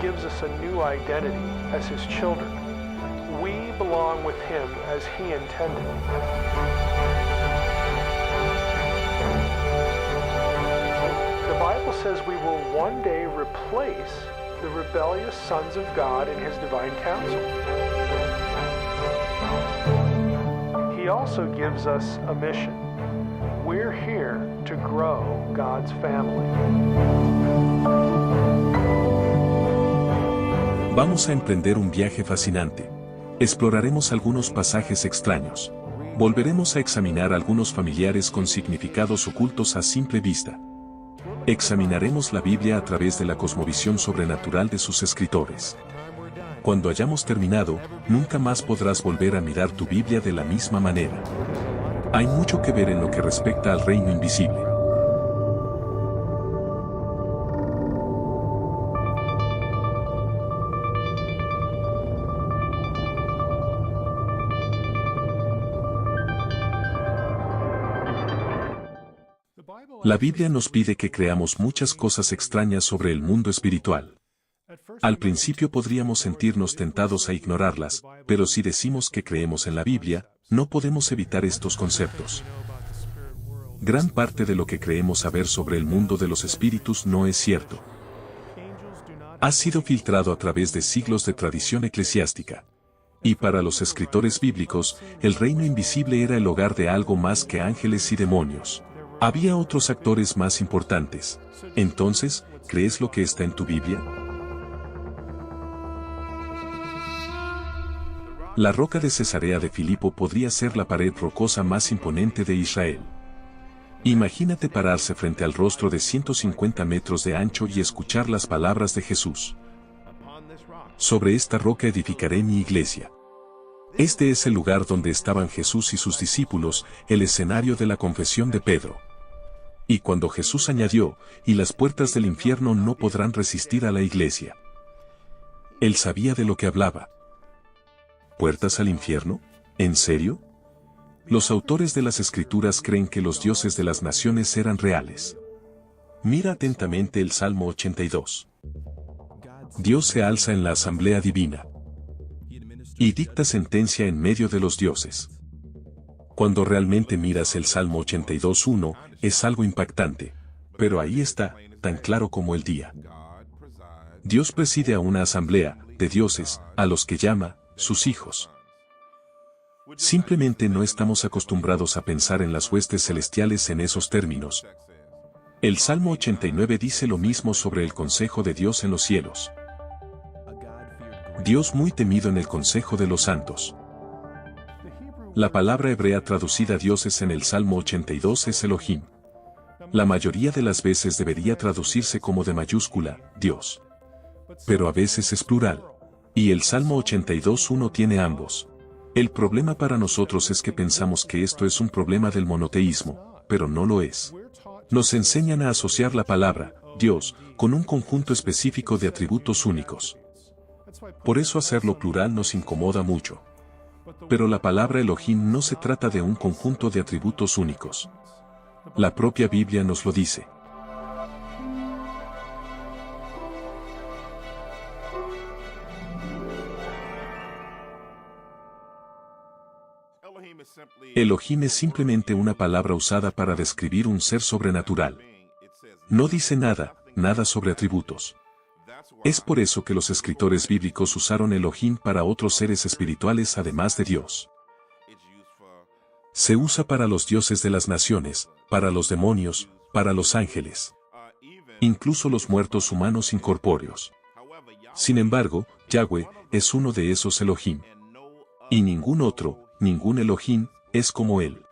gives us a new identity as His children. We belong with Him as He intended. The Bible says we will one day replace the rebellious sons of God in His divine counsel. He also gives us a mission. We're here to grow God's family. Vamos a emprender un viaje fascinante. Exploraremos algunos pasajes extraños. Volveremos a examinar algunos familiares con significados ocultos a simple vista. Examinaremos la Biblia a través de la cosmovisión sobrenatural de sus escritores. Cuando hayamos terminado, nunca más podrás volver a mirar tu Biblia de la misma manera. Hay mucho que ver en lo que respecta al reino invisible. La Biblia nos pide que creamos muchas cosas extrañas sobre el mundo espiritual. Al principio podríamos sentirnos tentados a ignorarlas, pero si decimos que creemos en la Biblia, no podemos evitar estos conceptos. Gran parte de lo que creemos saber sobre el mundo de los espíritus no es cierto. Ha sido filtrado a través de siglos de tradición eclesiástica. Y para los escritores bíblicos, el reino invisible era el hogar de algo más que ángeles y demonios. Había otros actores más importantes. Entonces, ¿crees lo que está en tu Biblia? La roca de Cesarea de Filipo podría ser la pared rocosa más imponente de Israel. Imagínate pararse frente al rostro de 150 metros de ancho y escuchar las palabras de Jesús. Sobre esta roca edificaré mi iglesia. Este es el lugar donde estaban Jesús y sus discípulos, el escenario de la confesión de Pedro. Y cuando Jesús añadió, y las puertas del infierno no podrán resistir a la iglesia. Él sabía de lo que hablaba. ¿Puertas al infierno? ¿En serio? Los autores de las Escrituras creen que los dioses de las naciones eran reales. Mira atentamente el Salmo 82. Dios se alza en la asamblea divina y dicta sentencia en medio de los dioses. Cuando realmente miras el Salmo 82:1, es algo impactante, pero ahí está, tan claro como el día. Dios preside a una asamblea de dioses, a los que llama sus hijos. Simplemente no estamos acostumbrados a pensar en las huestes celestiales en esos términos. El Salmo 89 dice lo mismo sobre el consejo de Dios en los cielos. Dios muy temido en el consejo de los santos. La palabra hebrea traducida dioses en el Salmo 82 es Elohim. La mayoría de las veces debería traducirse como de mayúscula, Dios. Pero a veces es plural. Y el Salmo 82:1 tiene ambos. El problema para nosotros es que pensamos que esto es un problema del monoteísmo, pero no lo es. Nos enseñan a asociar la palabra, Dios, con un conjunto específico de atributos únicos. Por eso hacerlo plural nos incomoda mucho. Pero la palabra Elohim no se trata de un conjunto de atributos únicos. La propia Biblia nos lo dice. Elohim es simplemente una palabra usada para describir un ser sobrenatural. No dice nada sobre atributos. Es por eso que los escritores bíblicos usaron Elohim para otros seres espirituales además de Dios. Se usa para los dioses de las naciones, para los demonios, para los ángeles. Incluso los muertos humanos incorpóreos. Sin embargo, Yahweh es uno de esos Elohim. Y ningún Elohim, es como Él.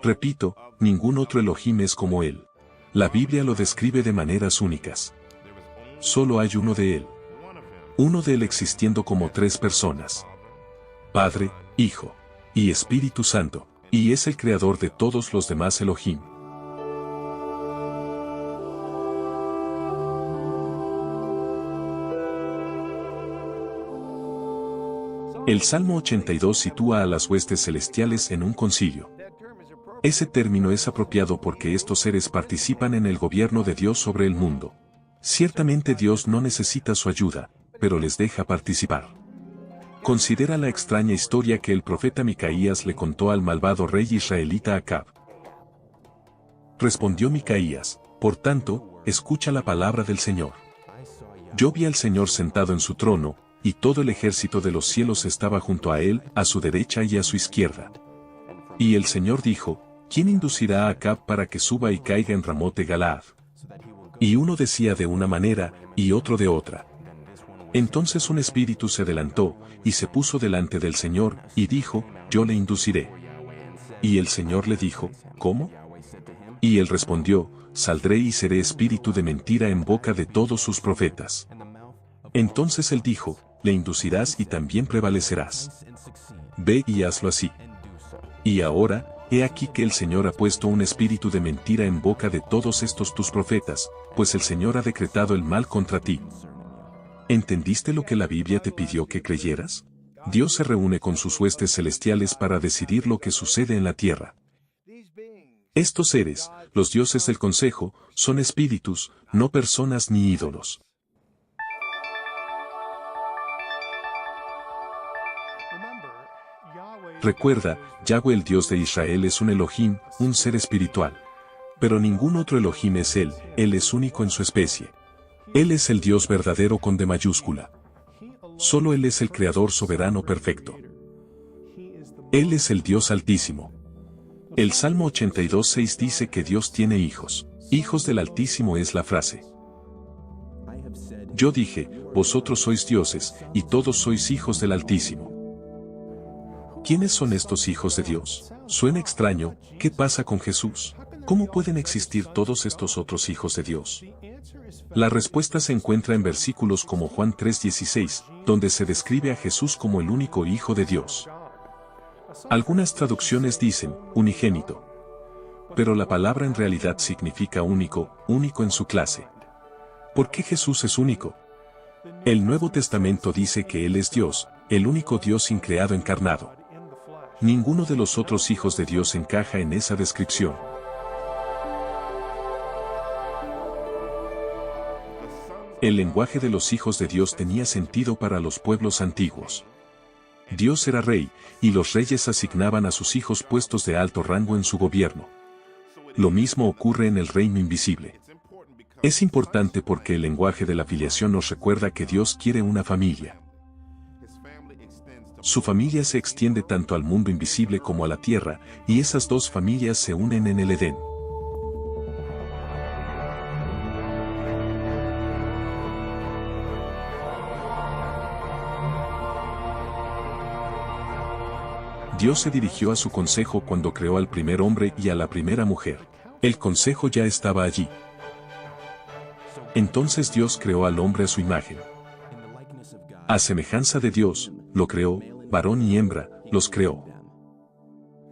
Repito, ningún otro Elohim es como Él. La Biblia lo describe de maneras únicas. Solo hay uno de Él. Uno de Él existiendo como tres personas. Padre, Hijo y Espíritu Santo, y es el creador de todos los demás Elohim. El Salmo 82 sitúa a las huestes celestiales en un concilio. Ese término es apropiado porque estos seres participan en el gobierno de Dios sobre el mundo. Ciertamente Dios no necesita su ayuda, pero les deja participar. Considera la extraña historia que el profeta Micaías le contó al malvado rey israelita Acab. Respondió Micaías: por tanto, escucha la palabra del Señor. Yo vi al Señor sentado en su trono, y todo el ejército de los cielos estaba junto a él, a su derecha y a su izquierda. Y el Señor dijo: ¿quién inducirá a Acab para que suba y caiga en Ramot de Galaad? Y uno decía de una manera, y otro de otra. Entonces un espíritu se adelantó, y se puso delante del Señor, y dijo: yo le induciré. Y el Señor le dijo: ¿cómo? Y él respondió: saldré y seré espíritu de mentira en boca de todos sus profetas. Entonces él dijo: le inducirás y también prevalecerás. Ve y hazlo así. Y ahora, he aquí que el Señor ha puesto un espíritu de mentira en boca de todos estos tus profetas, pues el Señor ha decretado el mal contra ti. ¿Entendiste lo que la Biblia te pidió que creyeras? Dios se reúne con sus huestes celestiales para decidir lo que sucede en la tierra. Estos seres, los dioses del consejo, son espíritus, no personas ni ídolos. Recuerda, Yahweh el Dios de Israel es un Elohim, un ser espiritual. Pero ningún otro Elohim es Él es único en su especie. Él es el Dios verdadero con D mayúscula. Solo Él es el Creador soberano perfecto. Él es el Dios altísimo. El Salmo 82:6 dice que Dios tiene hijos. Hijos del Altísimo es la frase. Yo dije: vosotros sois dioses, y todos sois hijos del Altísimo. ¿Quiénes son estos hijos de Dios? Suena extraño. ¿Qué pasa con Jesús? ¿Cómo pueden existir todos estos otros hijos de Dios? La respuesta se encuentra en versículos como Juan 3:16, donde se describe a Jesús como el único Hijo de Dios. Algunas traducciones dicen, unigénito. Pero la palabra en realidad significa único, único en su clase. ¿Por qué Jesús es único? El Nuevo Testamento dice que Él es Dios, el único Dios increado encarnado. Ninguno de los otros hijos de Dios encaja en esa descripción. El lenguaje de los hijos de Dios tenía sentido para los pueblos antiguos. Dios era rey, y los reyes asignaban a sus hijos puestos de alto rango en su gobierno. Lo mismo ocurre en el reino invisible. Es importante porque el lenguaje de la filiación nos recuerda que Dios quiere una familia. Su familia se extiende tanto al mundo invisible como a la tierra, y esas dos familias se unen en el Edén. Dios se dirigió a su consejo cuando creó al primer hombre y a la primera mujer. El consejo ya estaba allí. Entonces Dios creó al hombre a su imagen. A semejanza de Dios, lo creó, varón y hembra, los creó.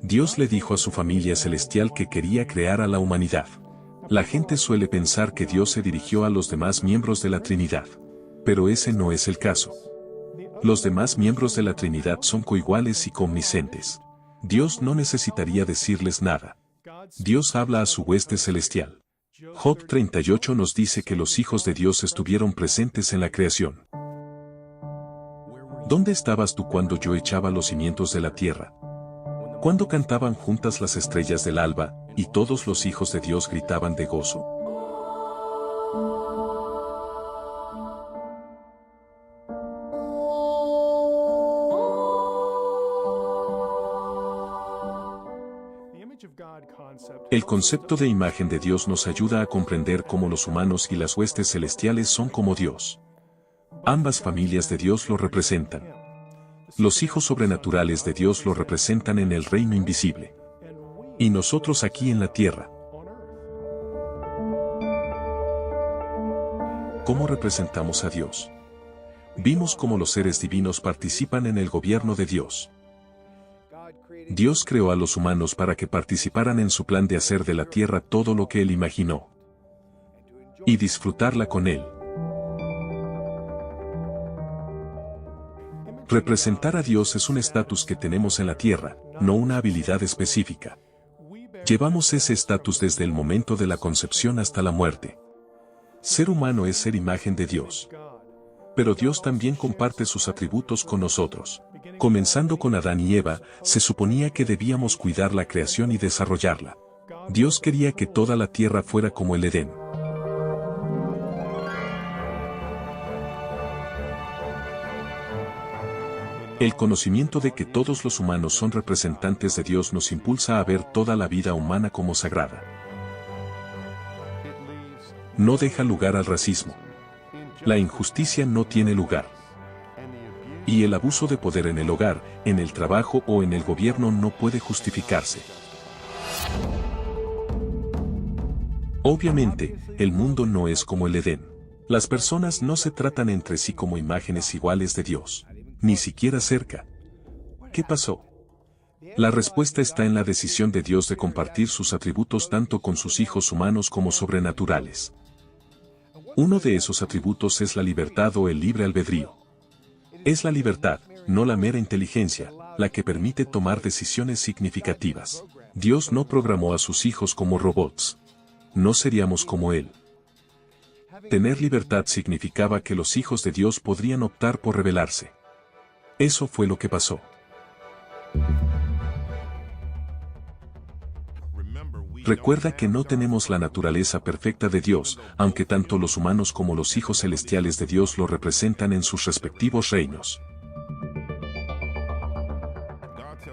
Dios le dijo a su familia celestial que quería crear a la humanidad. La gente suele pensar que Dios se dirigió a los demás miembros de la Trinidad. Pero ese no es el caso. Los demás miembros de la Trinidad son coiguales y coomniscientes. Dios no necesitaría decirles nada. Dios habla a su hueste celestial. Job 38 nos dice que los hijos de Dios estuvieron presentes en la creación. ¿Dónde estabas tú cuando yo echaba los cimientos de la tierra? Cuando cantaban juntas las estrellas del alba, y todos los hijos de Dios gritaban de gozo. El concepto de imagen de Dios nos ayuda a comprender cómo los humanos y las huestes celestiales son como Dios. Ambas familias de Dios lo representan. Los hijos sobrenaturales de Dios lo representan en el reino invisible. Y nosotros aquí en la tierra. ¿Cómo representamos a Dios? Vimos cómo los seres divinos participan en el gobierno de Dios. Dios creó a los humanos para que participaran en su plan de hacer de la tierra todo lo que Él imaginó. Y disfrutarla con Él. Representar a Dios es un estatus que tenemos en la tierra, no una habilidad específica. Llevamos ese estatus desde el momento de la concepción hasta la muerte. Ser humano es ser imagen de Dios. Pero Dios también comparte sus atributos con nosotros. Comenzando con Adán y Eva, se suponía que debíamos cuidar la creación y desarrollarla. Dios quería que toda la tierra fuera como el Edén. El conocimiento de que todos los humanos son representantes de Dios nos impulsa a ver toda la vida humana como sagrada. No deja lugar al racismo. La injusticia no tiene lugar. Y el abuso de poder en el hogar, en el trabajo o en el gobierno no puede justificarse. Obviamente, el mundo no es como el Edén. Las personas no se tratan entre sí como imágenes iguales de Dios. Ni siquiera cerca. ¿Qué pasó? La respuesta está en la decisión de Dios de compartir sus atributos tanto con sus hijos humanos como sobrenaturales. Uno de esos atributos es la libertad o el libre albedrío. Es la libertad, no la mera inteligencia, la que permite tomar decisiones significativas. Dios no programó a sus hijos como robots. No seríamos como Él. Tener libertad significaba que los hijos de Dios podrían optar por rebelarse. Eso fue lo que pasó. Recuerda que no tenemos la naturaleza perfecta de Dios, aunque tanto los humanos como los hijos celestiales de Dios lo representan en sus respectivos reinos.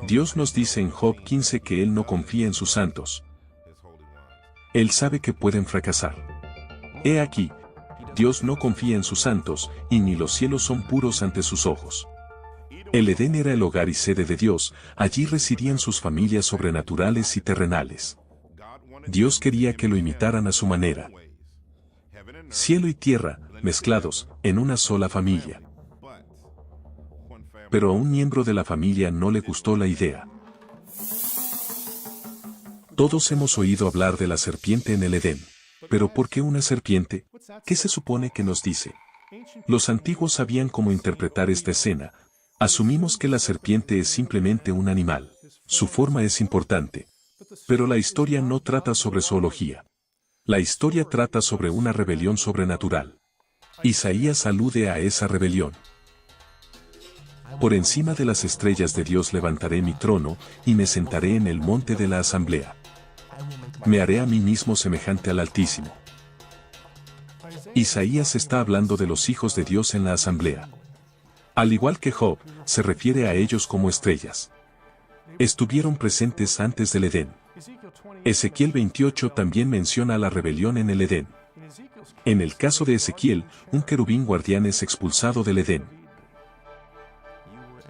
Dios nos dice en Job 15 que Él no confía en sus santos. Él sabe que pueden fracasar. He aquí, Dios no confía en sus santos, y ni los cielos son puros ante sus ojos. El Edén era el hogar y sede de Dios, allí residían sus familias sobrenaturales y terrenales. Dios quería que lo imitaran a su manera. Cielo y tierra, mezclados, en una sola familia. Pero a un miembro de la familia no le gustó la idea. Todos hemos oído hablar de la serpiente en el Edén. ¿Pero por qué una serpiente? ¿Qué se supone que nos dice? Los antiguos sabían cómo interpretar esta escena. Asumimos que la serpiente es simplemente un animal. Su forma es importante. Pero la historia no trata sobre zoología. La historia trata sobre una rebelión sobrenatural. Isaías alude a esa rebelión. Por encima de las estrellas de Dios levantaré mi trono, y me sentaré en el monte de la asamblea. Me haré a mí mismo semejante al Altísimo. Isaías está hablando de los hijos de Dios en la asamblea. Al igual que Job, se refiere a ellos como estrellas. Estuvieron presentes antes del Edén. Ezequiel 28 también menciona la rebelión en el Edén. En el caso de Ezequiel, un querubín guardián es expulsado del Edén.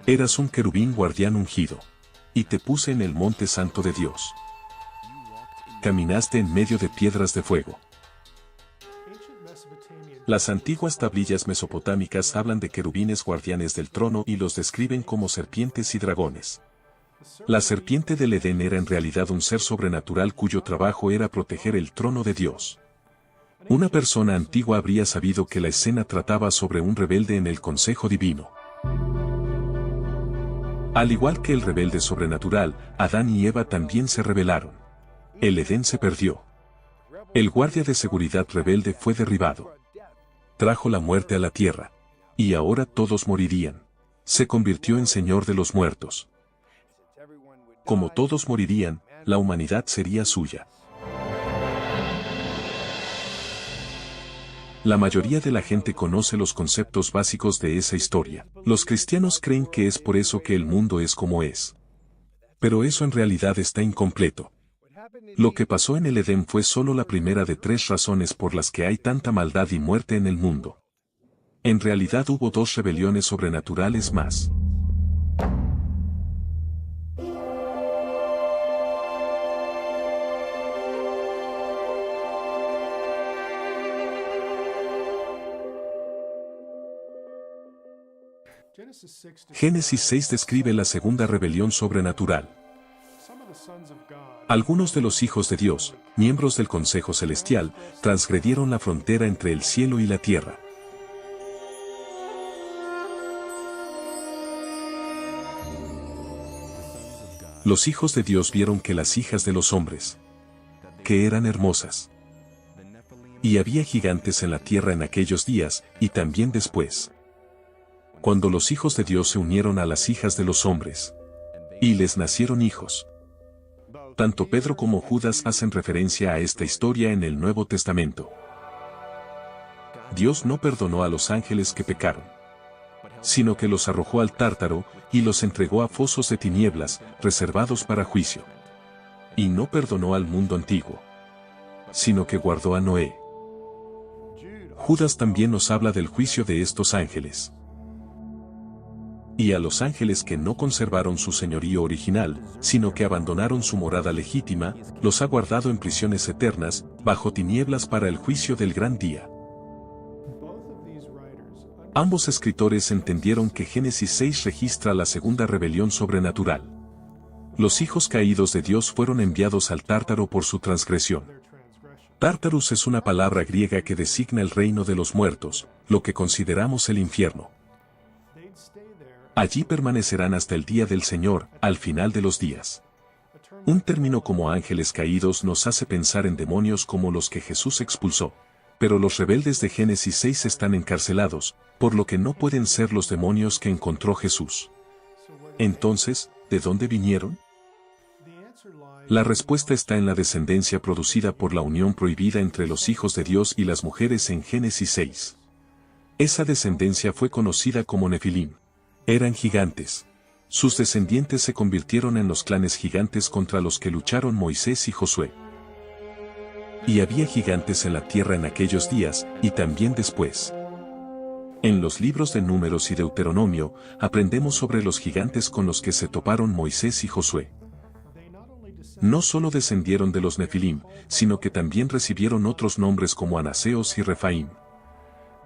Eras un querubín guardián ungido. Y te puse en el monte santo de Dios. Caminaste en medio de piedras de fuego. Las antiguas tablillas mesopotámicas hablan de querubines guardianes del trono y los describen como serpientes y dragones. La serpiente del Edén era en realidad un ser sobrenatural cuyo trabajo era proteger el trono de Dios. Una persona antigua habría sabido que la escena trataba sobre un rebelde en el consejo divino. Al igual que el rebelde sobrenatural, Adán y Eva también se rebelaron. El Edén se perdió. El guardia de seguridad rebelde fue derribado. Trajo la muerte a la tierra. Y ahora todos morirían. Se convirtió en Señor de los muertos. Como todos morirían, la humanidad sería suya. La mayoría de la gente conoce los conceptos básicos de esa historia. Los cristianos creen que es por eso que el mundo es como es. Pero eso en realidad está incompleto. Lo que pasó en el Edén fue solo la primera de 3 razones por las que hay tanta maldad y muerte en el mundo. En realidad hubo 2 rebeliones sobrenaturales más. Génesis 6 describe la segunda rebelión sobrenatural. Algunos de los hijos de Dios, miembros del Consejo Celestial, transgredieron la frontera entre el cielo y la tierra. Los hijos de Dios vieron que las hijas de los hombres, que eran hermosas, Y había gigantes en la tierra en aquellos días, y también después. Cuando los hijos de Dios se unieron a las hijas de los hombres. Y les nacieron hijos. Tanto Pedro como Judas hacen referencia a esta historia en el Nuevo Testamento. Dios no perdonó a los ángeles que pecaron, sino que los arrojó al Tártaro, y los entregó a fosos de tinieblas, reservados para juicio. Y no perdonó al mundo antiguo, sino que guardó a Noé. Judas también nos habla del juicio de estos ángeles. Y a los ángeles que no conservaron su señorío original, sino que abandonaron su morada legítima, los ha guardado en prisiones eternas, bajo tinieblas para el juicio del gran día. Ambos escritores entendieron que Génesis 6 registra la segunda rebelión sobrenatural. Los hijos caídos de Dios fueron enviados al Tártaro por su transgresión. Tártarus es una palabra griega que designa el reino de los muertos, lo que consideramos el infierno. Allí permanecerán hasta el día del Señor, al final de los días. Un término como ángeles caídos nos hace pensar en demonios como los que Jesús expulsó. Pero los rebeldes de Génesis 6 están encarcelados, por lo que no pueden ser los demonios que encontró Jesús. Entonces, ¿de dónde vinieron? La respuesta está en la descendencia producida por la unión prohibida entre los hijos de Dios y las mujeres en Génesis 6. Esa descendencia fue conocida como Nefilim. Eran gigantes. Sus descendientes se convirtieron en los clanes gigantes contra los que lucharon Moisés y Josué. Y había gigantes en la tierra en aquellos días, y también después. En los libros de Números y Deuteronomio, aprendemos sobre los gigantes con los que se toparon Moisés y Josué. No solo descendieron de los Nefilim, sino que también recibieron otros nombres como Anaseos y Refaim.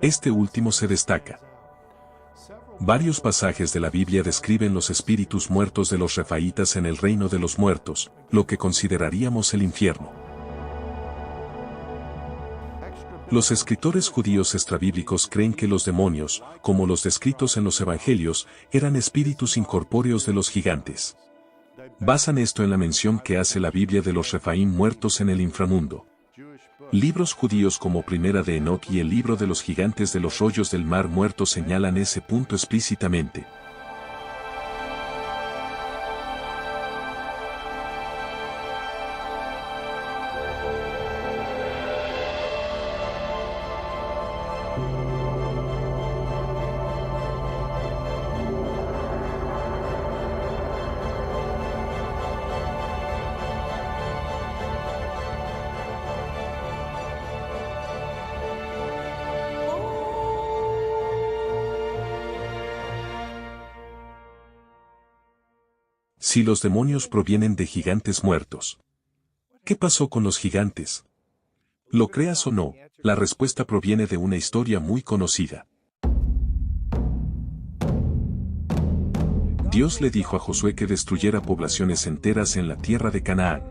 Este último se destaca. Varios pasajes de la Biblia describen los espíritus muertos de los refaítas en el reino de los muertos, lo que consideraríamos el infierno. Los escritores judíos extrabíblicos creen que los demonios, como los descritos en los evangelios, eran espíritus incorpóreos de los gigantes. Basan esto en la mención que hace la Biblia de los Refaim muertos en el inframundo. Libros judíos como Primera de Enoc y el libro de los gigantes de los rollos del mar muerto señalan ese punto explícitamente. Si los demonios provienen de gigantes muertos. ¿Qué pasó con los gigantes? Lo creas o no, la respuesta proviene de una historia muy conocida. Dios le dijo a Josué que destruyera poblaciones enteras en la tierra de Canaán.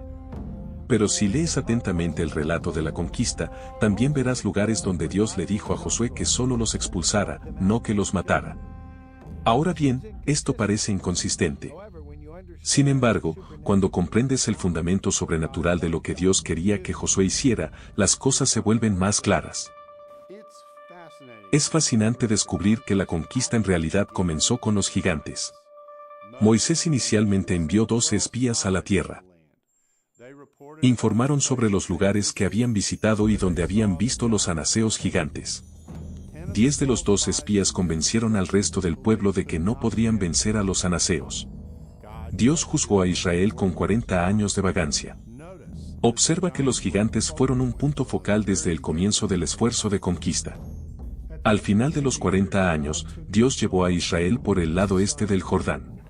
Pero si lees atentamente el relato de la conquista, también verás lugares donde Dios le dijo a Josué que solo los expulsara, no que los matara. Ahora bien, esto parece inconsistente. Sin embargo, cuando comprendes el fundamento sobrenatural de lo que Dios quería que Josué hiciera, las cosas se vuelven más claras. Es fascinante descubrir que la conquista en realidad comenzó con los gigantes. Moisés inicialmente envió 12 espías a la tierra. Informaron sobre los lugares que habían visitado y donde habían visto los anaseos gigantes. 10 de los 12 espías convencieron al resto del pueblo de que no podrían vencer a los anaseos. Dios juzgó a Israel con 40 años de vagancia. Observa que los gigantes fueron un punto focal desde el comienzo del esfuerzo de conquista. Al final de los 40 años, Dios llevó a Israel por el lado este del Jordán.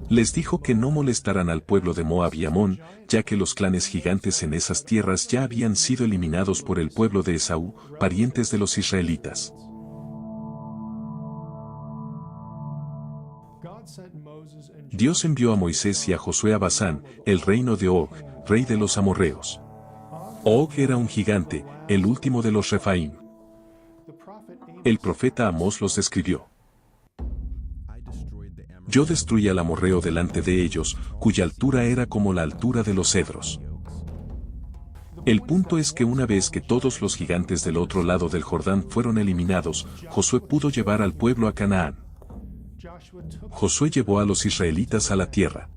Les dijo que no molestaran al pueblo de Moab y Amón, ya que los clanes gigantes en esas tierras ya habían sido eliminados por el pueblo de Esaú, parientes de los israelitas. Dios envió a Moisés y a Josué a Basán, el reino de Og, rey de los amorreos. Og era un gigante, el último de los Refaim. El profeta Amós los describió. Yo destruí al amorreo delante de ellos, cuya altura era como la altura de los cedros. El punto es que una vez que todos los gigantes del otro lado del Jordán fueron eliminados, Josué pudo llevar al pueblo a Canaán. Josué llevó a los israelitas a la tierra.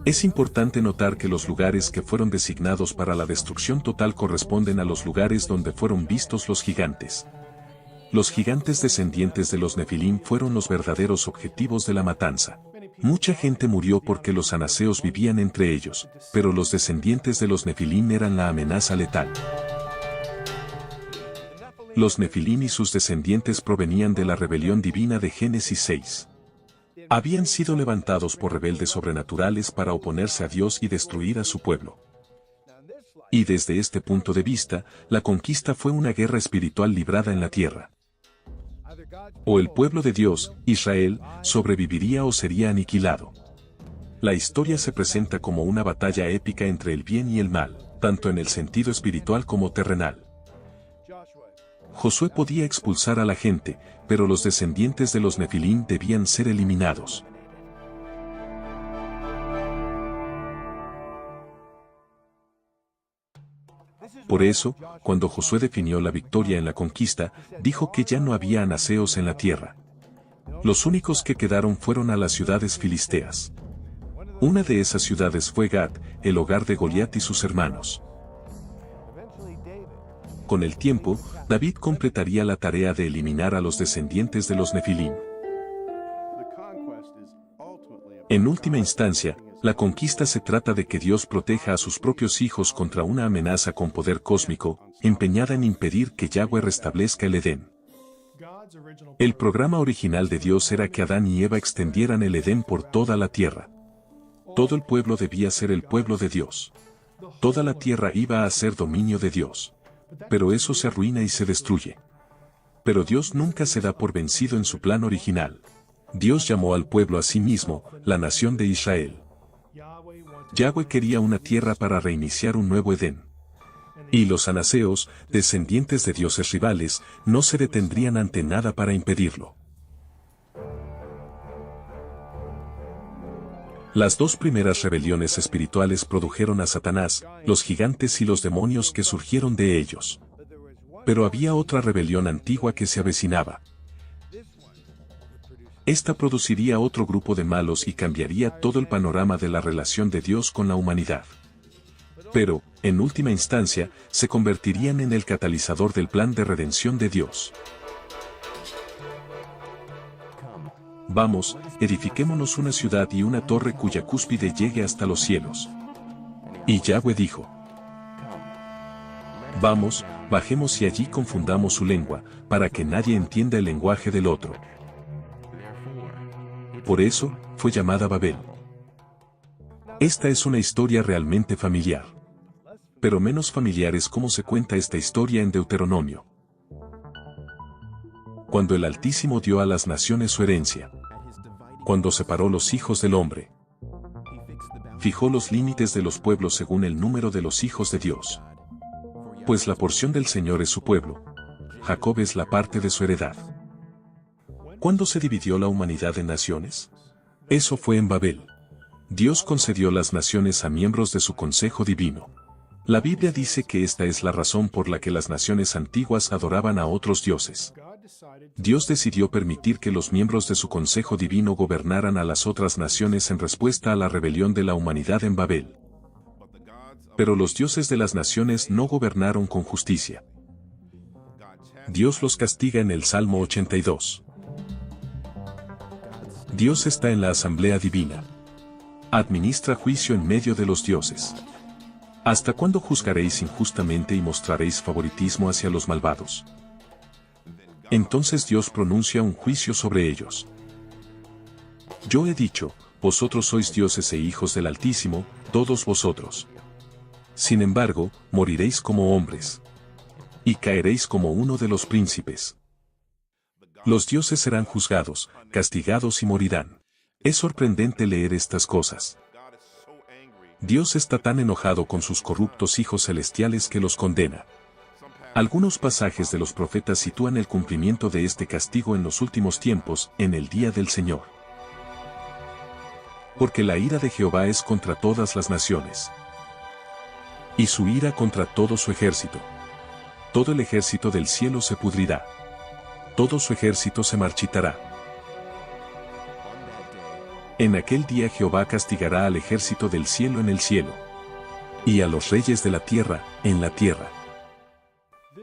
Es importante notar que los lugares que fueron designados para la destrucción total corresponden a los lugares donde fueron vistos los gigantes. Los gigantes descendientes de los Nefilim fueron los verdaderos objetivos de la matanza. Mucha gente murió porque los anaseos vivían entre ellos, pero los descendientes de los Nefilim eran la amenaza letal. Los Nefilim y sus descendientes provenían de la rebelión divina de Génesis 6. Habían sido levantados por rebeldes sobrenaturales para oponerse a Dios y destruir a su pueblo. Y desde este punto de vista, la conquista fue una guerra espiritual librada en la tierra. O el pueblo de Dios, Israel, sobreviviría o sería aniquilado. La historia se presenta como una batalla épica entre el bien y el mal, tanto en el sentido espiritual como terrenal. Josué podía expulsar a la gente, pero los descendientes de los Nefilim debían ser eliminados. Por eso, cuando Josué definió la victoria en la conquista, dijo que ya no había anaseos en la tierra. Los únicos que quedaron fueron a las ciudades filisteas. Una de esas ciudades fue Gat, el hogar de Goliat y sus hermanos. Con el tiempo, David completaría la tarea de eliminar a los descendientes de los Nefilim. En última instancia, la conquista se trata de que Dios proteja a sus propios hijos contra una amenaza con poder cósmico, empeñada en impedir que Yahweh restablezca el Edén. El programa original de Dios era que Adán y Eva extendieran el Edén por toda la tierra. Todo el pueblo debía ser el pueblo de Dios. Toda la tierra iba a ser dominio de Dios. Pero eso se arruina y se destruye. Pero Dios nunca se da por vencido en su plan original. Dios llamó al pueblo a sí mismo, la nación de Israel. Yahweh quería una tierra para reiniciar un nuevo Edén. Y los anaseos, descendientes de dioses rivales, no se detendrían ante nada para impedirlo. Las dos primeras rebeliones espirituales produjeron a Satanás, los gigantes y los demonios que surgieron de ellos. Pero había otra rebelión antigua que se avecinaba. Esta produciría otro grupo de malos y cambiaría todo el panorama de la relación de Dios con la humanidad. Pero, en última instancia, se convertirían en el catalizador del plan de redención de Dios. Vamos, edifiquémonos una ciudad y una torre cuya cúspide llegue hasta los cielos. Y Yahweh dijo: Vamos, bajemos y allí confundamos su lengua, para que nadie entienda el lenguaje del otro. Por eso, fue llamada Babel. Esta es una historia realmente familiar. Pero menos familiar es cómo se cuenta esta historia en Deuteronomio. Cuando el Altísimo dio a las naciones su herencia. Cuando separó los hijos del hombre. Fijó los límites de los pueblos según el número de los hijos de Dios. Pues la porción del Señor es su pueblo. Jacob es la parte de su heredad. ¿Cuándo se dividió la humanidad en naciones? Eso fue en Babel. Dios concedió las naciones a miembros de su consejo divino. La Biblia dice que esta es la razón por la que las naciones antiguas adoraban a otros dioses. Dios decidió permitir que los miembros de su consejo divino gobernaran a las otras naciones en respuesta a la rebelión de la humanidad en Babel. Pero los dioses de las naciones no gobernaron con justicia. Dios los castiga en el Salmo 82. Dios está en la asamblea divina. Administra juicio en medio de los dioses. ¿Hasta cuándo juzgaréis injustamente y mostraréis favoritismo hacia los malvados? Entonces Dios pronuncia un juicio sobre ellos. Yo he dicho, vosotros sois dioses e hijos del Altísimo, todos vosotros. Sin embargo, moriréis como hombres. Y caeréis como uno de los príncipes. Los dioses serán juzgados, castigados y morirán. Es sorprendente leer estas cosas. Dios está tan enojado con sus corruptos hijos celestiales que los condena. Algunos pasajes de los profetas sitúan el cumplimiento de este castigo en los últimos tiempos, en el día del Señor. Porque la ira de Jehová es contra todas las naciones. y su ira contra todo su ejército. Todo el ejército del cielo se pudrirá. Todo su ejército se marchitará. En aquel día Jehová castigará al ejército del cielo en el cielo, y a los reyes de la tierra, en la tierra.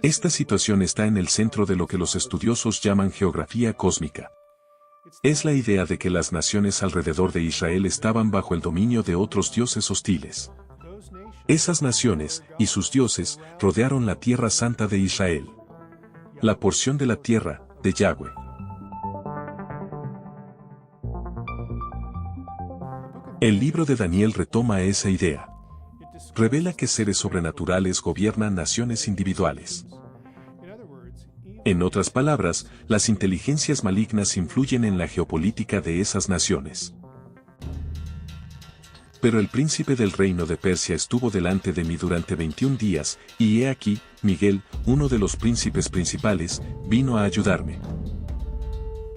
Esta situación está en el centro de lo que los estudiosos llaman geografía cósmica. Es la idea de que las naciones alrededor de Israel estaban bajo el dominio de otros dioses hostiles. Esas naciones, y sus dioses, rodearon la tierra santa de Israel. La porción de la tierra, de Yahweh. El libro de Daniel retoma esa idea. Revela que seres sobrenaturales gobiernan naciones individuales. En otras palabras, las inteligencias malignas influyen en la geopolítica de esas naciones. Pero el príncipe del reino de Persia estuvo delante de mí durante 21 días, y he aquí, Miguel, uno de los príncipes principales, vino a ayudarme.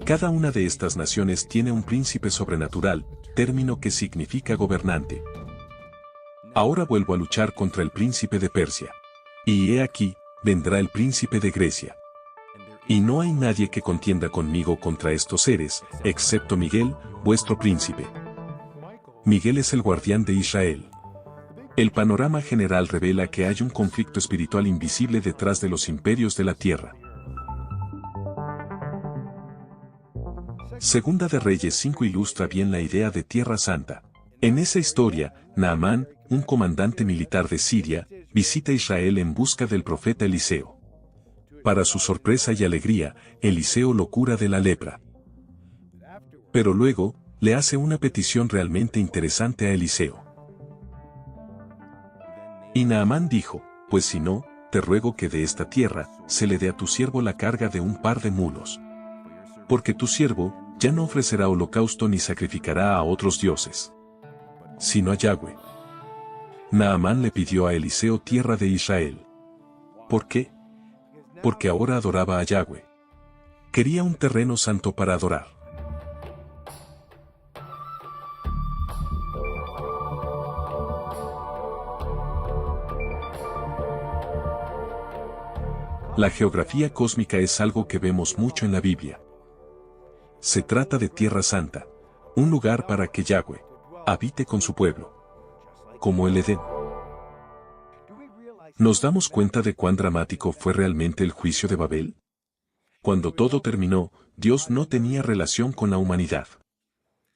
Cada una de estas naciones tiene un príncipe sobrenatural, término que significa gobernante. Ahora vuelvo a luchar contra el príncipe de Persia. Y he aquí, vendrá el príncipe de Grecia. Y no hay nadie que contienda conmigo contra estos seres, excepto Miguel, vuestro príncipe. Miguel es el guardián de Israel. El panorama general revela que hay un conflicto espiritual invisible detrás de los imperios de la tierra. Segunda de Reyes 5 ilustra bien la idea de Tierra Santa. En esa historia, Naamán, un comandante militar de Siria, visita Israel en busca del profeta Eliseo. Para su sorpresa y alegría, Eliseo lo cura de la lepra. Pero luego, le hace una petición realmente interesante a Eliseo. Y Naamán dijo, pues si no, te ruego que de esta tierra, se le dé a tu siervo la carga de un par de mulos. Porque tu siervo, ya no ofrecerá holocausto ni sacrificará a otros dioses, sino a Yahweh. Naamán le pidió a Eliseo tierra de Israel. ¿Por qué? Porque ahora adoraba a Yahweh. Quería un terreno santo para adorar. La geografía cósmica es algo que vemos mucho en la Biblia. Se trata de Tierra Santa, un lugar para que Yahweh habite con su pueblo, como el Edén. ¿Nos damos cuenta de cuán dramático fue realmente el juicio de Babel? Cuando todo terminó, Dios no tenía relación con la humanidad.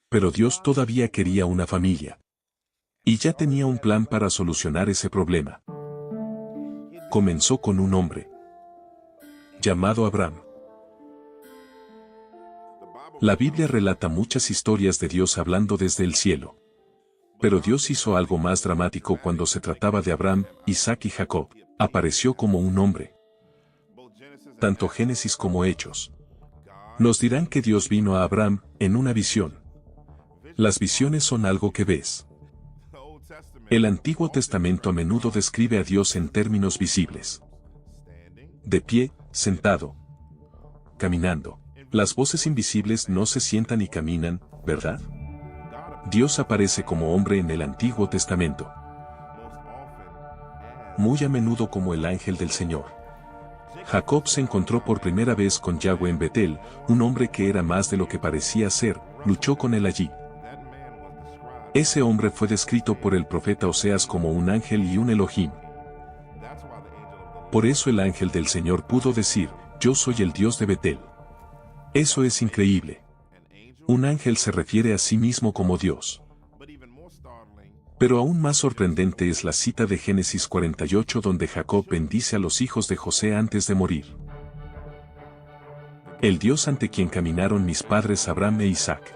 Pero Dios todavía quería una familia. Y ya tenía un plan para solucionar ese problema. Comenzó con un hombre llamado Abraham. La Biblia relata muchas historias de Dios hablando desde el cielo. Pero Dios hizo algo más dramático cuando se trataba de Abraham, Isaac y Jacob. Apareció como un hombre. Tanto Génesis como Hechos nos dirán que Dios vino a Abraham en una visión. Las visiones son algo que ves. El Antiguo Testamento a menudo describe a Dios en términos visibles. De pie, sentado, caminando. Las voces invisibles no se sientan y caminan, ¿verdad? Dios aparece como hombre en el Antiguo Testamento. Muy a menudo como el ángel del Señor. Jacob se encontró por primera vez con Yahweh en Betel, un hombre que era más de lo que parecía ser, luchó con él allí. Ese hombre fue descrito por el profeta Oseas como un ángel y un Elohim. Por eso el ángel del Señor pudo decir, yo soy el Dios de Betel. Eso es increíble. Un ángel se refiere a sí mismo como Dios. Pero aún más sorprendente es la cita de Génesis 48 donde Jacob bendice a los hijos de José antes de morir. El Dios ante quien caminaron mis padres Abraham e Isaac.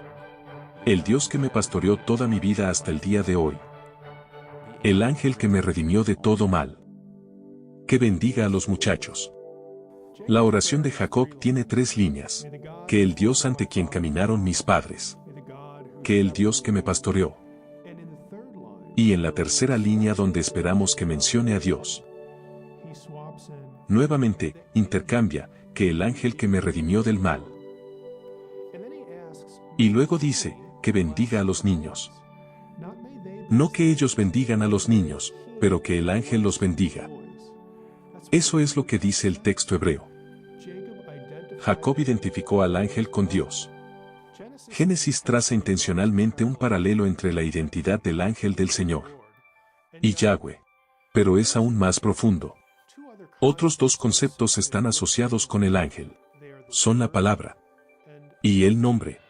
El Dios que me pastoreó toda mi vida hasta el día de hoy. El ángel que me redimió de todo mal. Que bendiga a los muchachos. La oración de Jacob tiene 3 líneas. Que el Dios ante quien caminaron mis padres. Que el Dios que me pastoreó. Y en la tercera línea donde esperamos que mencione a Dios. Nuevamente, intercambia, que el ángel que me redimió del mal. Y luego dice, que bendiga a los niños. No que ellos bendigan a los niños, pero que el ángel los bendiga. Eso es lo que dice el texto hebreo. Jacob identificó al ángel con Dios. Génesis traza intencionalmente un paralelo entre la identidad del ángel del Señor y Yahweh, pero es aún más profundo. Otros dos conceptos están asociados con el ángel. Son la palabra y el nombre.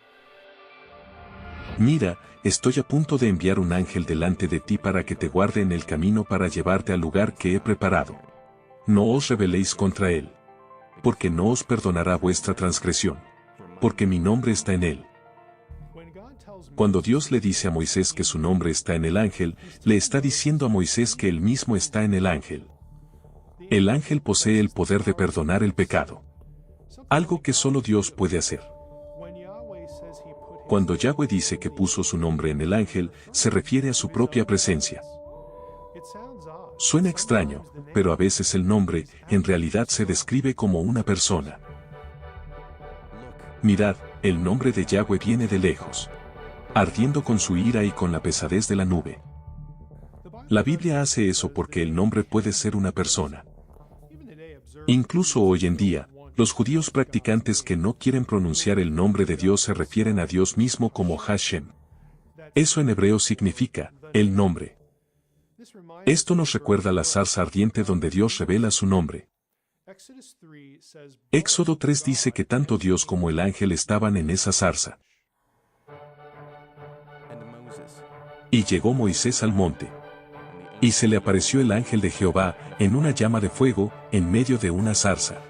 Mira, estoy a punto de enviar un ángel delante de ti para que te guarde en el camino para llevarte al lugar que he preparado. No os rebeléis contra él, porque no os perdonará vuestra transgresión, porque mi nombre está en él. Cuando Dios le dice a Moisés que su nombre está en el ángel, le está diciendo a Moisés que él mismo está en el ángel. El ángel posee el poder de perdonar el pecado, algo que solo Dios puede hacer. Cuando Yahweh dice que puso su nombre en el ángel, se refiere a su propia presencia. Suena extraño, pero a veces el nombre, en realidad se describe como una persona. Mirad, el nombre de Yahweh viene de lejos, ardiendo con su ira y con la pesadez de la nube. La Biblia hace eso porque el nombre puede ser una persona. Incluso hoy en día, los judíos practicantes que no quieren pronunciar el nombre de Dios se refieren a Dios mismo como Hashem. Eso en hebreo significa, el nombre. Esto nos recuerda la zarza ardiente donde Dios revela su nombre. Éxodo 3 dice que tanto Dios como el ángel estaban en esa zarza. Y llegó Moisés al monte. Y se le apareció el ángel de Jehová, en una llama de fuego, en medio de una zarza.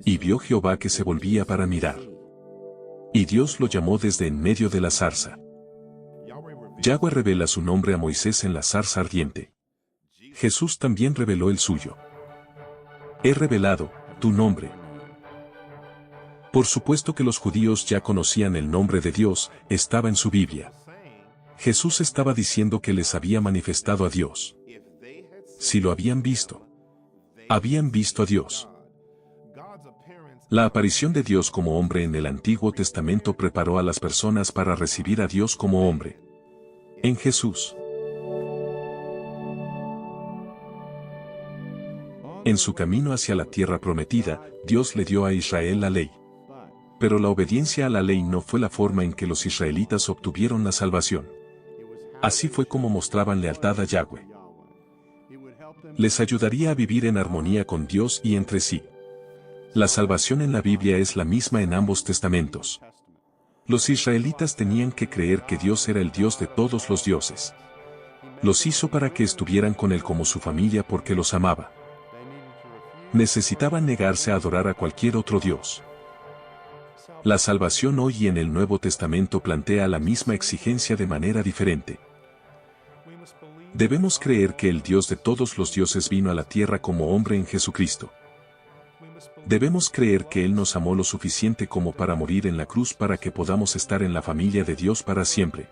Y vio Jehová que se volvía para mirar. Y Dios lo llamó desde en medio de la zarza. Yahweh revela su nombre a Moisés en la zarza ardiente. Jesús también reveló el suyo. He revelado tu nombre. Por supuesto que los judíos ya conocían el nombre de Dios, estaba en su Biblia. Jesús estaba diciendo que les había manifestado a Dios. Si lo habían visto a Dios. La aparición de Dios como hombre en el Antiguo Testamento preparó a las personas para recibir a Dios como hombre. En Jesús. En su camino hacia la tierra prometida, Dios le dio a Israel la ley. Pero la obediencia a la ley no fue la forma en que los israelitas obtuvieron la salvación. Así fue como mostraban lealtad a Yahweh. Les ayudaría a vivir en armonía con Dios y entre sí. La salvación en la Biblia es la misma en ambos testamentos. Los israelitas tenían que creer que Dios era el Dios de todos los dioses. Los hizo para que estuvieran con Él como su familia porque los amaba. Necesitaban negarse a adorar a cualquier otro Dios. La salvación hoy y en el Nuevo Testamento plantea la misma exigencia de manera diferente. Debemos creer que el Dios de todos los dioses vino a la tierra como hombre en Jesucristo. Debemos creer que Él nos amó lo suficiente como para morir en la cruz para que podamos estar en la familia de Dios para siempre.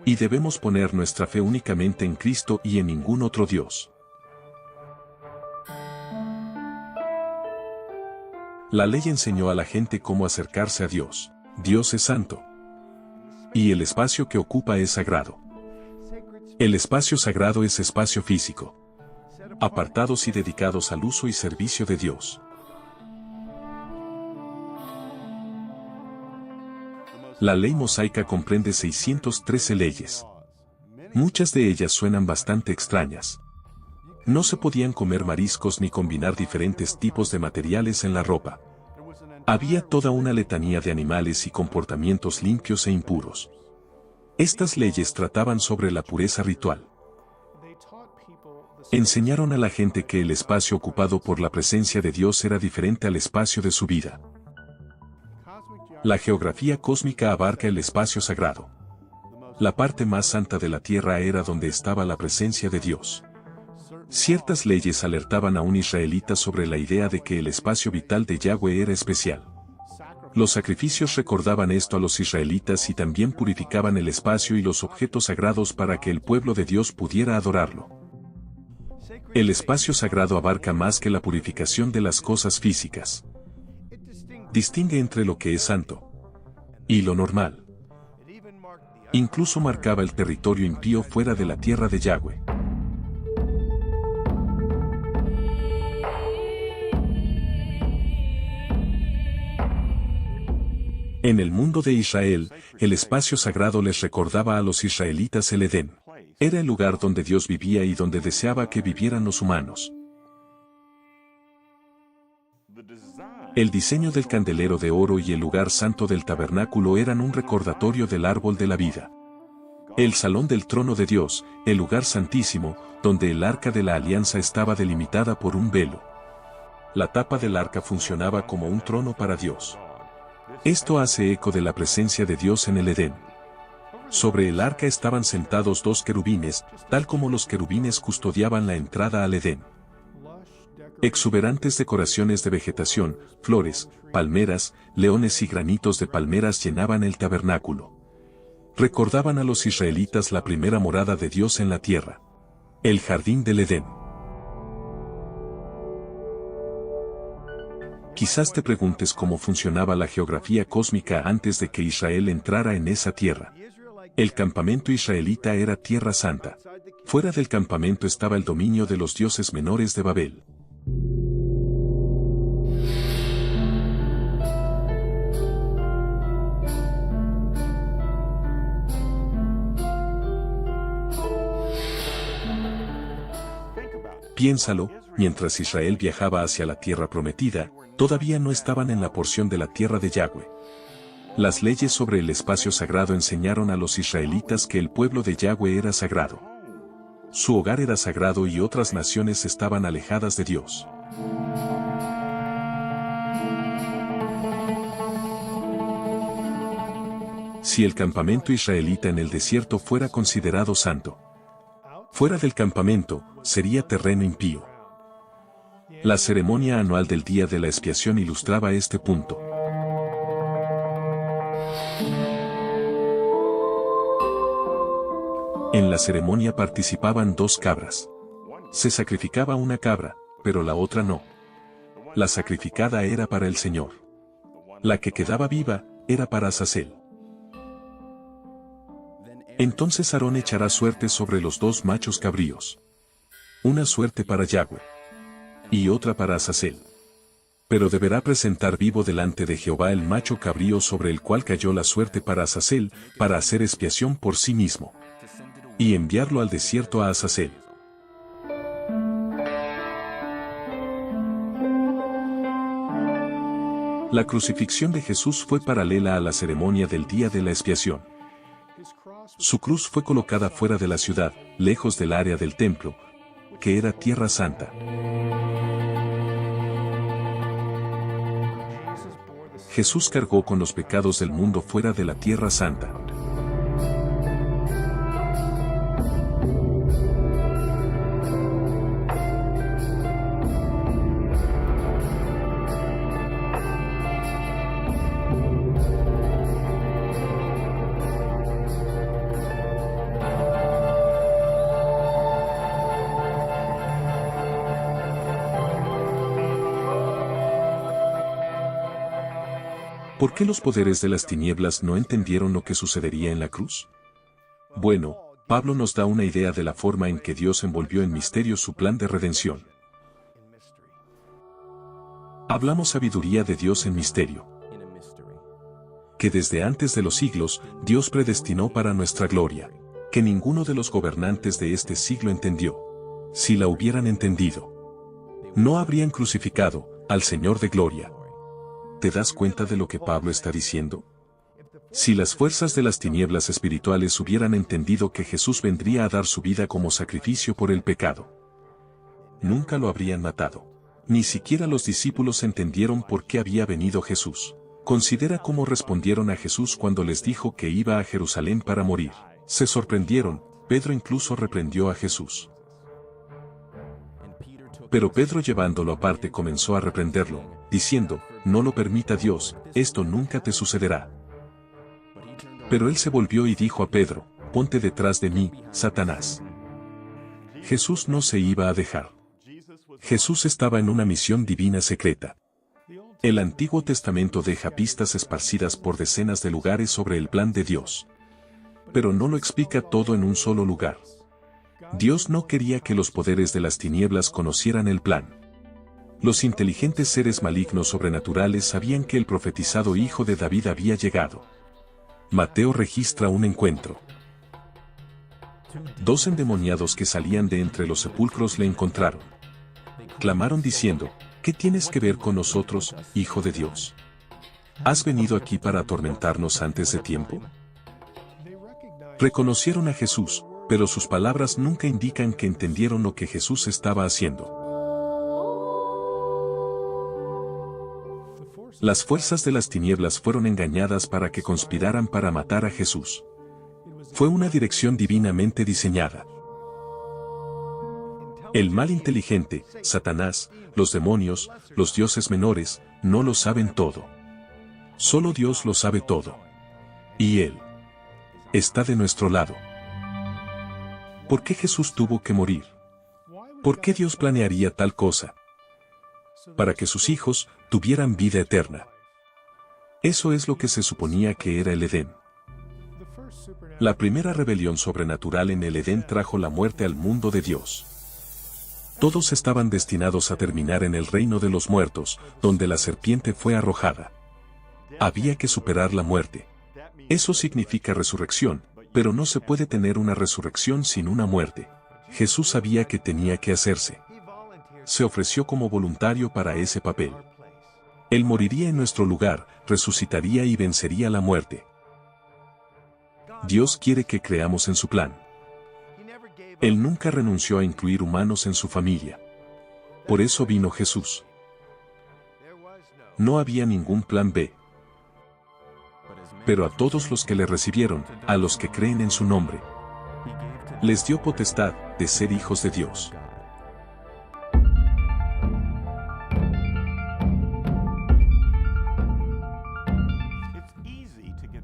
Y debemos poner nuestra fe únicamente en Cristo y en ningún otro Dios. La ley enseñó a la gente cómo acercarse a Dios. Dios es santo. Y el espacio que ocupa es sagrado. El espacio sagrado es espacio físico, apartados y dedicados al uso y servicio de Dios. La ley mosaica comprende 613 leyes. Muchas de ellas suenan bastante extrañas. No se podían comer mariscos ni combinar diferentes tipos de materiales en la ropa. Había toda una letanía de animales y comportamientos limpios e impuros. Estas leyes trataban sobre la pureza ritual. Enseñaron a la gente que el espacio ocupado por la presencia de Dios era diferente al espacio de su vida. La geografía cósmica abarca el espacio sagrado. La parte más santa de la tierra era donde estaba la presencia de Dios. Ciertas leyes alertaban a un israelita sobre la idea de que el espacio vital de Yahweh era especial. Los sacrificios recordaban esto a los israelitas y también purificaban el espacio y los objetos sagrados para que el pueblo de Dios pudiera adorarlo. El espacio sagrado abarca más que la purificación de las cosas físicas. Distingue entre lo que es santo y lo normal. Incluso marcaba el territorio impío fuera de la tierra de Yahweh. En el mundo de Israel, el espacio sagrado les recordaba a los israelitas el Edén. Era el lugar donde Dios vivía y donde deseaba que vivieran los humanos. El diseño del candelero de oro y el lugar santo del tabernáculo eran un recordatorio del árbol de la vida. El salón del trono de Dios, el lugar santísimo, donde el arca de la alianza estaba delimitada por un velo. La tapa del arca funcionaba como un trono para Dios. Esto hace eco de la presencia de Dios en el Edén. Sobre el arca estaban sentados dos querubines, tal como los querubines custodiaban la entrada al Edén. Exuberantes decoraciones de vegetación, flores, palmeras, leones y granitos de palmeras llenaban el tabernáculo. Recordaban a los israelitas la primera morada de Dios en la tierra. El jardín del Edén. Quizás te preguntes cómo funcionaba la geografía cósmica antes de que Israel entrara en esa tierra. El campamento israelita era Tierra Santa. Fuera del campamento estaba el dominio de los dioses menores de Babel. Piénsalo, mientras Israel viajaba hacia la tierra prometida, todavía no estaban en la porción de la tierra de Yahweh. Las leyes sobre el espacio sagrado enseñaron a los israelitas que el pueblo de Yahweh era sagrado. Su hogar era sagrado y otras naciones estaban alejadas de Dios. Si el campamento israelita en el desierto fuera considerado santo, fuera del campamento, sería terreno impío. La ceremonia anual del Día de la Expiación ilustraba este punto. En la ceremonia participaban dos cabras. Se sacrificaba una cabra, pero la otra no. La sacrificada era para el Señor. La que quedaba viva, era para Azazel. Entonces Aarón echará suerte sobre los dos machos cabríos. Una suerte para Yahweh. Y otra para Azazel. Pero deberá presentar vivo delante de Jehová el macho cabrío sobre el cual cayó la suerte para Azazel, para hacer expiación por sí mismo. Y enviarlo al desierto a Azazel. La crucifixión de Jesús fue paralela a la ceremonia del día de la expiación. Su cruz fue colocada fuera de la ciudad, lejos del área del templo, que era Tierra Santa. Jesús cargó con los pecados del mundo fuera de la Tierra Santa. ¿Por qué los poderes de las tinieblas no entendieron lo que sucedería en la cruz? Bueno, Pablo nos da una idea de la forma en que Dios envolvió en misterio su plan de redención. Hablamos sabiduría de Dios en misterio, que desde antes de los siglos, Dios predestinó para nuestra gloria, que ninguno de los gobernantes de este siglo entendió. Si la hubieran entendido, no habrían crucificado al Señor de gloria. ¿Te das cuenta de lo que Pablo está diciendo? Si las fuerzas de las tinieblas espirituales hubieran entendido que Jesús vendría a dar su vida como sacrificio por el pecado, nunca lo habrían matado. Ni siquiera los discípulos entendieron por qué había venido Jesús. Considera cómo respondieron a Jesús cuando les dijo que iba a Jerusalén para morir. Se sorprendieron, Pedro incluso reprendió a Jesús. Pero Pedro, llevándolo aparte, comenzó a reprenderlo, diciendo: no lo permita Dios, esto nunca te sucederá. Pero él se volvió y dijo a Pedro: ponte detrás de mí, Satanás. Jesús no se iba a dejar. Jesús estaba en una misión divina secreta. El Antiguo Testamento deja pistas esparcidas por decenas de lugares sobre el plan de Dios. pero no lo explica todo en un solo lugar. Dios no quería que los poderes de las tinieblas conocieran el plan. Los inteligentes seres malignos sobrenaturales sabían que el profetizado hijo de David había llegado. Mateo registra un encuentro. 2 endemoniados que salían de entre los sepulcros le encontraron. Clamaron diciendo, ¿qué tienes que ver con nosotros, Hijo de Dios? ¿Has venido aquí para atormentarnos antes de tiempo? Reconocieron a Jesús, pero sus palabras nunca indican que entendieron lo que Jesús estaba haciendo. Las fuerzas de las tinieblas fueron engañadas para que conspiraran para matar a Jesús. Fue una dirección divinamente diseñada. El mal inteligente, Satanás, los demonios, los dioses menores, no lo saben todo. Solo Dios lo sabe todo. Y Él está de nuestro lado. ¿Por qué Jesús tuvo que morir? ¿Por qué Dios planearía tal cosa? Para que sus hijos tuvieran vida eterna. Eso es lo que se suponía que era el Edén. La primera rebelión sobrenatural en el Edén trajo la muerte al mundo de Dios. Todos estaban destinados a terminar en el reino de los muertos, donde la serpiente fue arrojada. Había que superar la muerte. Eso significa resurrección, pero no se puede tener una resurrección sin una muerte. Jesús sabía que tenía que hacerse. Se ofreció como voluntario para ese papel. Él moriría en nuestro lugar, resucitaría y vencería la muerte. Dios quiere que creamos en su plan. Él nunca renunció a incluir humanos en su familia. Por eso vino Jesús. No había ningún plan B. Pero a todos los que le recibieron, a los que creen en su nombre, les dio potestad de ser hijos de Dios.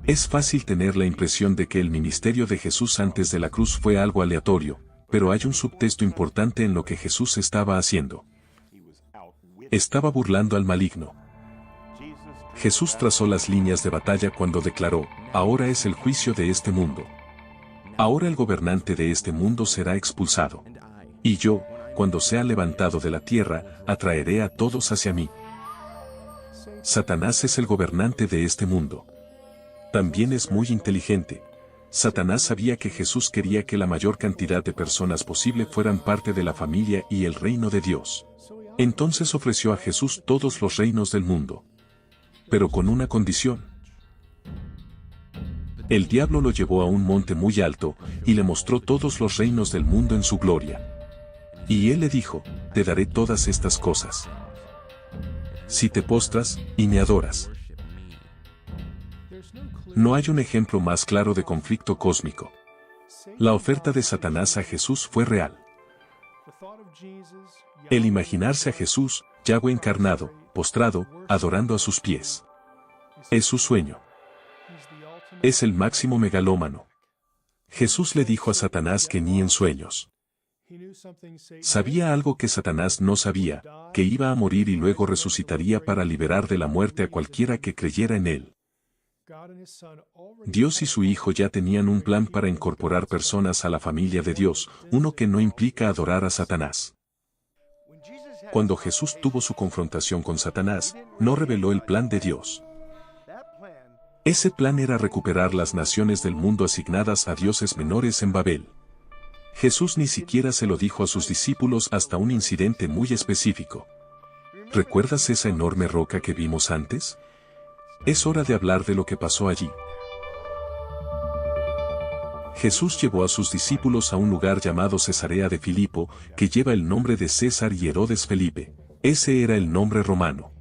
Es fácil tener la impresión de que el ministerio de Jesús antes de la cruz fue algo aleatorio, pero hay un subtexto importante en lo que Jesús estaba haciendo. Estaba burlando al maligno. Jesús trazó las líneas de batalla cuando declaró, ahora es el juicio de este mundo. Ahora el gobernante de este mundo será expulsado. Y yo, cuando sea levantado de la tierra, atraeré a todos hacia mí. Satanás es el gobernante de este mundo. También es muy inteligente. Satanás sabía que Jesús quería que la mayor cantidad de personas posible fueran parte de la familia y el reino de Dios. Entonces ofreció a Jesús todos los reinos del mundo. Pero con una condición. El diablo lo llevó a un monte muy alto, y le mostró todos los reinos del mundo en su gloria. Y él le dijo, te daré todas estas cosas, si te postras y me adoras. No hay un ejemplo más claro de conflicto cósmico. La oferta de Satanás a Jesús fue real. El imaginarse a Jesús, Yahweh encarnado, postrado, adorando a sus pies. Es su sueño. Es el máximo megalómano. Jesús le dijo a Satanás que ni en sueños. Sabía algo que Satanás no sabía, que iba a morir y luego resucitaría para liberar de la muerte a cualquiera que creyera en él. Dios y su Hijo ya tenían un plan para incorporar personas a la familia de Dios, uno que no implica adorar a Satanás. Cuando Jesús tuvo su confrontación con Satanás, no reveló el plan de Dios. Ese plan era recuperar las naciones del mundo asignadas a dioses menores en Babel. Jesús ni siquiera se lo dijo a sus discípulos hasta un incidente muy específico. ¿Recuerdas esa enorme roca que vimos antes? Es hora de hablar de lo que pasó allí. Jesús llevó a sus discípulos a un lugar llamado Cesarea de Filipo, que lleva el nombre de César y Herodes Felipe. Ese era el nombre romano.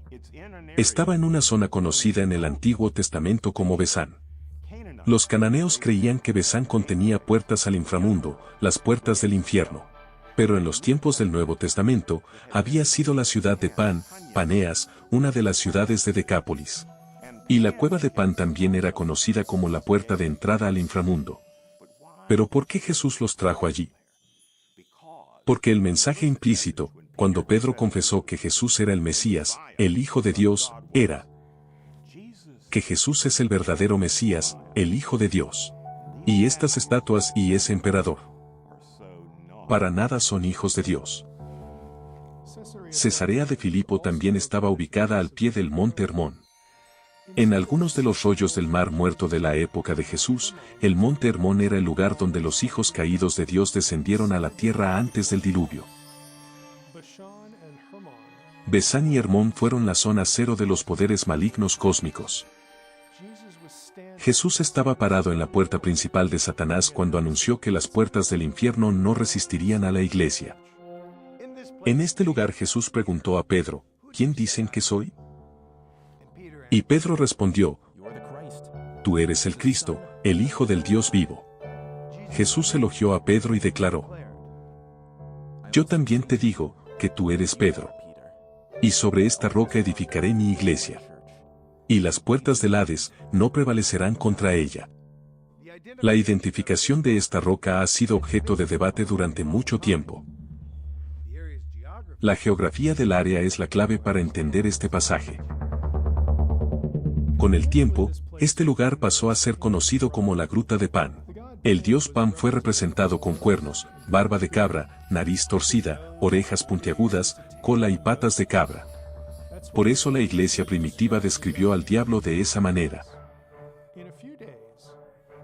Estaba en una zona conocida en el Antiguo Testamento como Besán. Los cananeos creían que Besán contenía puertas al inframundo, las puertas del infierno. Pero en los tiempos del Nuevo Testamento, había sido la ciudad de Pan, Paneas, una de las ciudades de Decápolis. Y la cueva de Pan también era conocida como la puerta de entrada al inframundo. ¿Pero por qué Jesús los trajo allí? Porque el mensaje implícito, cuando Pedro confesó que Jesús era el Mesías, el Hijo de Dios, era que Jesús es el verdadero Mesías, el Hijo de Dios. Y estas estatuas y ese emperador para nada son hijos de Dios. Cesarea de Filipo también estaba ubicada al pie del monte Hermón. En algunos de los rollos del Mar Muerto de la época de Jesús, el monte Hermón era el lugar donde los hijos caídos de Dios descendieron a la tierra antes del diluvio. Besán y Hermón fueron la zona cero de los poderes malignos cósmicos. Jesús estaba parado en la puerta principal de Satanás cuando anunció que las puertas del infierno no resistirían a la iglesia. En este lugar Jesús preguntó a Pedro, ¿quién dicen que soy? Y Pedro respondió, tú eres el Cristo, el Hijo del Dios vivo. Jesús elogió a Pedro y declaró, yo también te digo, que tú eres Pedro. Y sobre esta roca edificaré mi iglesia. Y las puertas del Hades no prevalecerán contra ella. La identificación de esta roca ha sido objeto de debate durante mucho tiempo. La geografía del área es la clave para entender este pasaje. Con el tiempo, este lugar pasó a ser conocido como la Gruta de Pan. El dios Pan fue representado con cuernos, barba de cabra, nariz torcida, orejas puntiagudas, cola y patas de cabra. Por eso la iglesia primitiva describió al diablo de esa manera.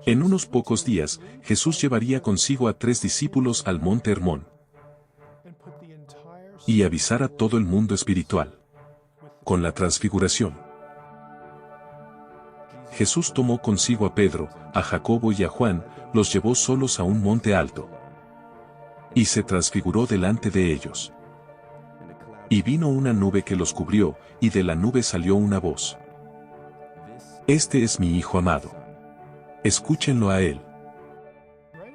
En unos pocos días, Jesús llevaría consigo a 3 discípulos al monte Hermón y avisar a todo el mundo espiritual. Con la transfiguración, Jesús tomó consigo a Pedro, a Jacobo y a Juan, los llevó solos a un monte alto y se transfiguró delante de ellos. Y vino una nube que los cubrió, y de la nube salió una voz. Este es mi Hijo amado. Escúchenlo a él.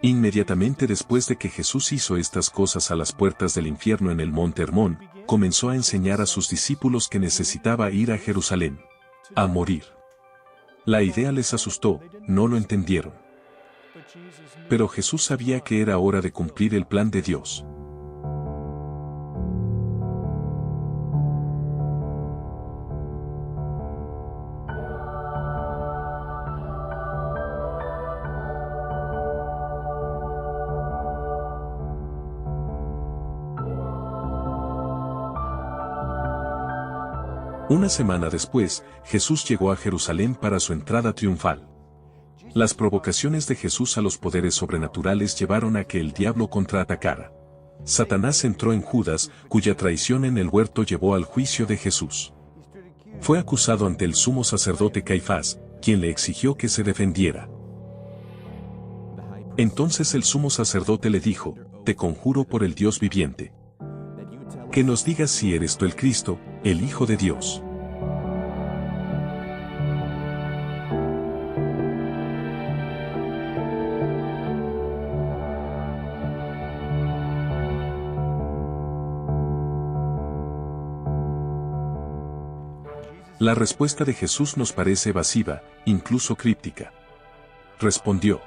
Inmediatamente después de que Jesús hizo estas cosas a las puertas del infierno en el monte Hermón, comenzó a enseñar a sus discípulos que necesitaba ir a Jerusalén a morir. La idea les asustó, no lo entendieron. Pero Jesús sabía que era hora de cumplir el plan de Dios. Una semana después, Jesús llegó a Jerusalén para su entrada triunfal. Las provocaciones de Jesús a los poderes sobrenaturales llevaron a que el diablo contraatacara. Satanás entró en Judas, cuya traición en el huerto llevó al juicio de Jesús. Fue acusado ante el sumo sacerdote Caifás, quien le exigió que se defendiera. Entonces el sumo sacerdote le dijo, te conjuro por el Dios viviente, que nos digas si eres tú el Cristo, el Hijo de Dios. La respuesta de Jesús nos parece evasiva, incluso críptica. Respondió,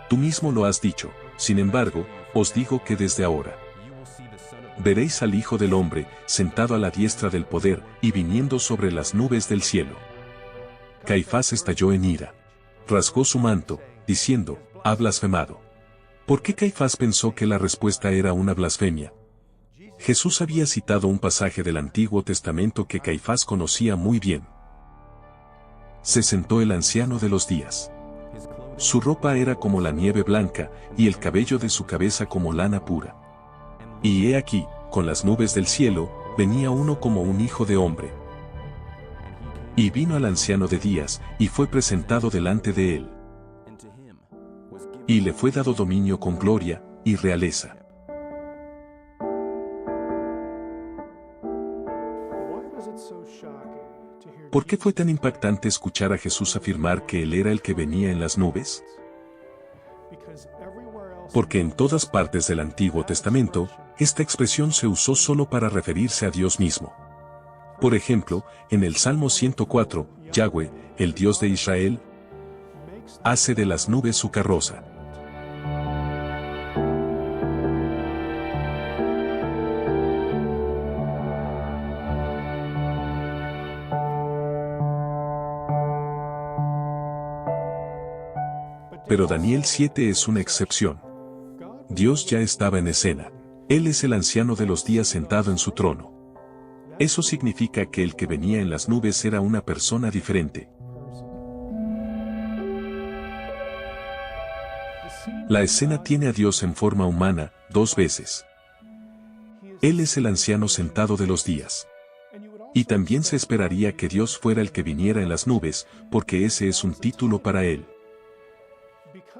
tú mismo lo has dicho, sin embargo, os digo que desde ahora veréis al Hijo del Hombre, sentado a la diestra del poder, y viniendo sobre las nubes del cielo. Caifás estalló en ira. Rasgó su manto, diciendo, ha blasfemado. ¿Por qué Caifás pensó que la respuesta era una blasfemia? Jesús había citado un pasaje del Antiguo Testamento que Caifás conocía muy bien. Se sentó el anciano de los días. Su ropa era como la nieve blanca, y el cabello de su cabeza como lana pura. Y he aquí, con las nubes del cielo, venía uno como un hijo de hombre. Y vino al anciano de días, y fue presentado delante de él. Y le fue dado dominio con gloria, y realeza. ¿Por qué fue tan impactante escuchar a Jesús afirmar que Él era el que venía en las nubes? Porque en todas partes del Antiguo Testamento, esta expresión se usó solo para referirse a Dios mismo. Por ejemplo, en el Salmo 104, Yahweh, el Dios de Israel, hace de las nubes su carroza. Pero Daniel 7 es una excepción. Dios ya estaba en escena. Él es el anciano de los días sentado en su trono. Eso significa que el que venía en las nubes era una persona diferente. La escena tiene a Dios en forma humana, 2 veces. Él es el anciano sentado de los días. Y también se esperaría que Dios fuera el que viniera en las nubes, porque ese es un título para él.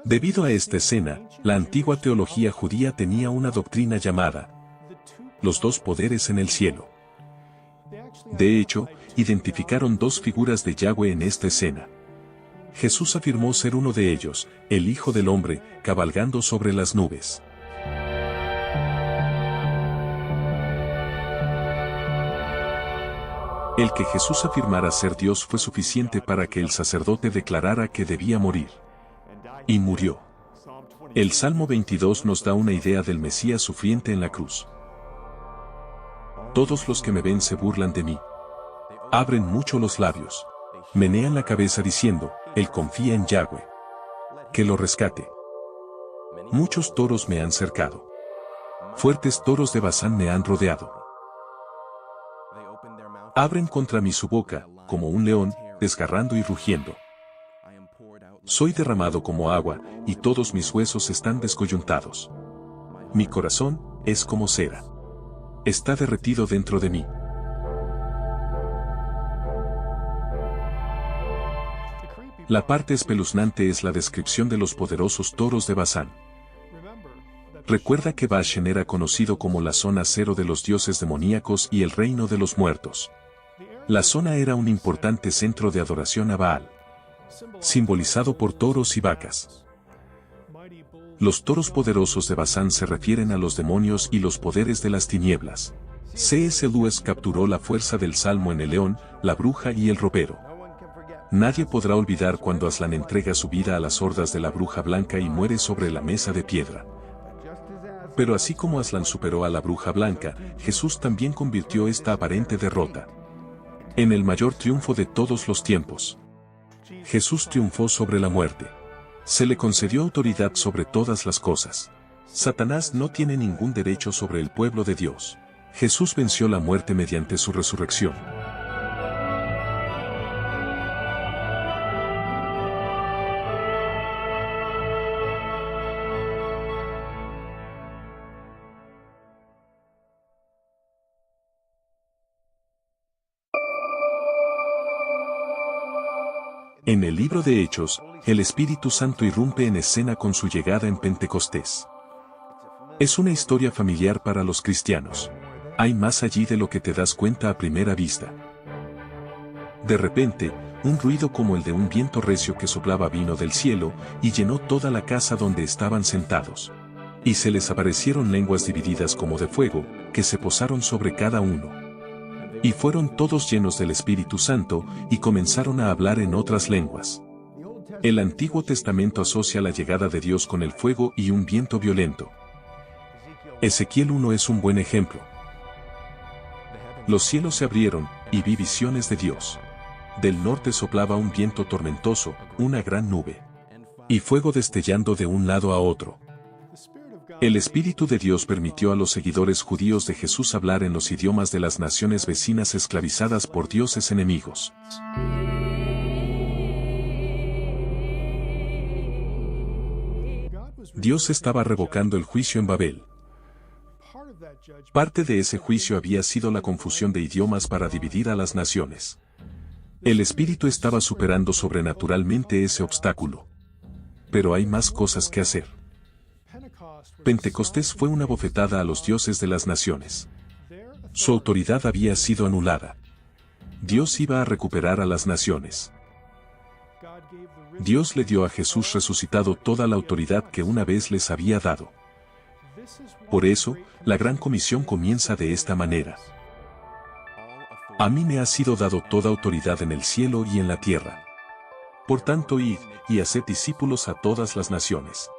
Debido a esta escena, la antigua teología judía tenía una doctrina llamada los 2 poderes en el cielo. De hecho, identificaron 2 figuras de Yahweh en esta escena. Jesús afirmó ser uno de ellos, el Hijo del Hombre, cabalgando sobre las nubes. El que Jesús afirmara ser Dios fue suficiente para que el sacerdote declarara que debía morir. Y murió. El Salmo 22 nos da una idea del Mesías sufriente en la cruz. Todos los que me ven se burlan de mí. Abren mucho los labios. Menean la cabeza diciendo, él confía en Yahweh. Que lo rescate. Muchos toros me han cercado. Fuertes toros de Basán me han rodeado. Abren contra mí su boca, como un león, desgarrando y rugiendo. Soy derramado como agua, y todos mis huesos están descoyuntados. Mi corazón es como cera. Está derretido dentro de mí. La parte espeluznante es la descripción de los poderosos toros de Basán. Recuerda que Bashan era conocido como la zona cero de los dioses demoníacos y el reino de los muertos. La zona era un importante centro de adoración a Baal, simbolizado por toros y vacas. Los toros poderosos de Basán se refieren a los demonios y los poderes de las tinieblas. C.S. Lewis capturó la fuerza del salmo en el león, la bruja y el ropero. Nadie podrá olvidar cuando Aslan entrega su vida a las hordas de la bruja blanca y muere sobre la mesa de piedra. Pero así como Aslan superó a la bruja blanca, Jesús también convirtió esta aparente derrota en el mayor triunfo de todos los tiempos. Jesús triunfó sobre la muerte. Se le concedió autoridad sobre todas las cosas. Satanás no tiene ningún derecho sobre el pueblo de Dios. Jesús venció la muerte mediante su resurrección. En el libro de Hechos, el Espíritu Santo irrumpe en escena con su llegada en Pentecostés. Es una historia familiar para los cristianos. Hay más allí de lo que te das cuenta a primera vista. De repente, un ruido como el de un viento recio que soplaba vino del cielo, y llenó toda la casa donde estaban sentados. Y se les aparecieron lenguas divididas como de fuego, que se posaron sobre cada uno. Y fueron todos llenos del Espíritu Santo, y comenzaron a hablar en otras lenguas. El Antiguo Testamento asocia la llegada de Dios con el fuego y un viento violento. Ezequiel 1 es un buen ejemplo. Los cielos se abrieron, y vi visiones de Dios. Del norte soplaba un viento tormentoso, una gran nube. Y fuego destellando de un lado a otro. El Espíritu de Dios permitió a los seguidores judíos de Jesús hablar en los idiomas de las naciones vecinas esclavizadas por dioses enemigos. Dios estaba revocando el juicio en Babel. Parte de ese juicio había sido la confusión de idiomas para dividir a las naciones. El Espíritu estaba superando sobrenaturalmente ese obstáculo. Pero hay más cosas que hacer. Pentecostés fue una bofetada a los dioses de las naciones. Su autoridad había sido anulada. Dios iba a recuperar a las naciones. Dios le dio a Jesús resucitado toda la autoridad que una vez les había dado. Por eso, la gran comisión comienza de esta manera. A mí me ha sido dado toda autoridad en el cielo y en la tierra. Por tanto, id, y haced discípulos a todas las naciones.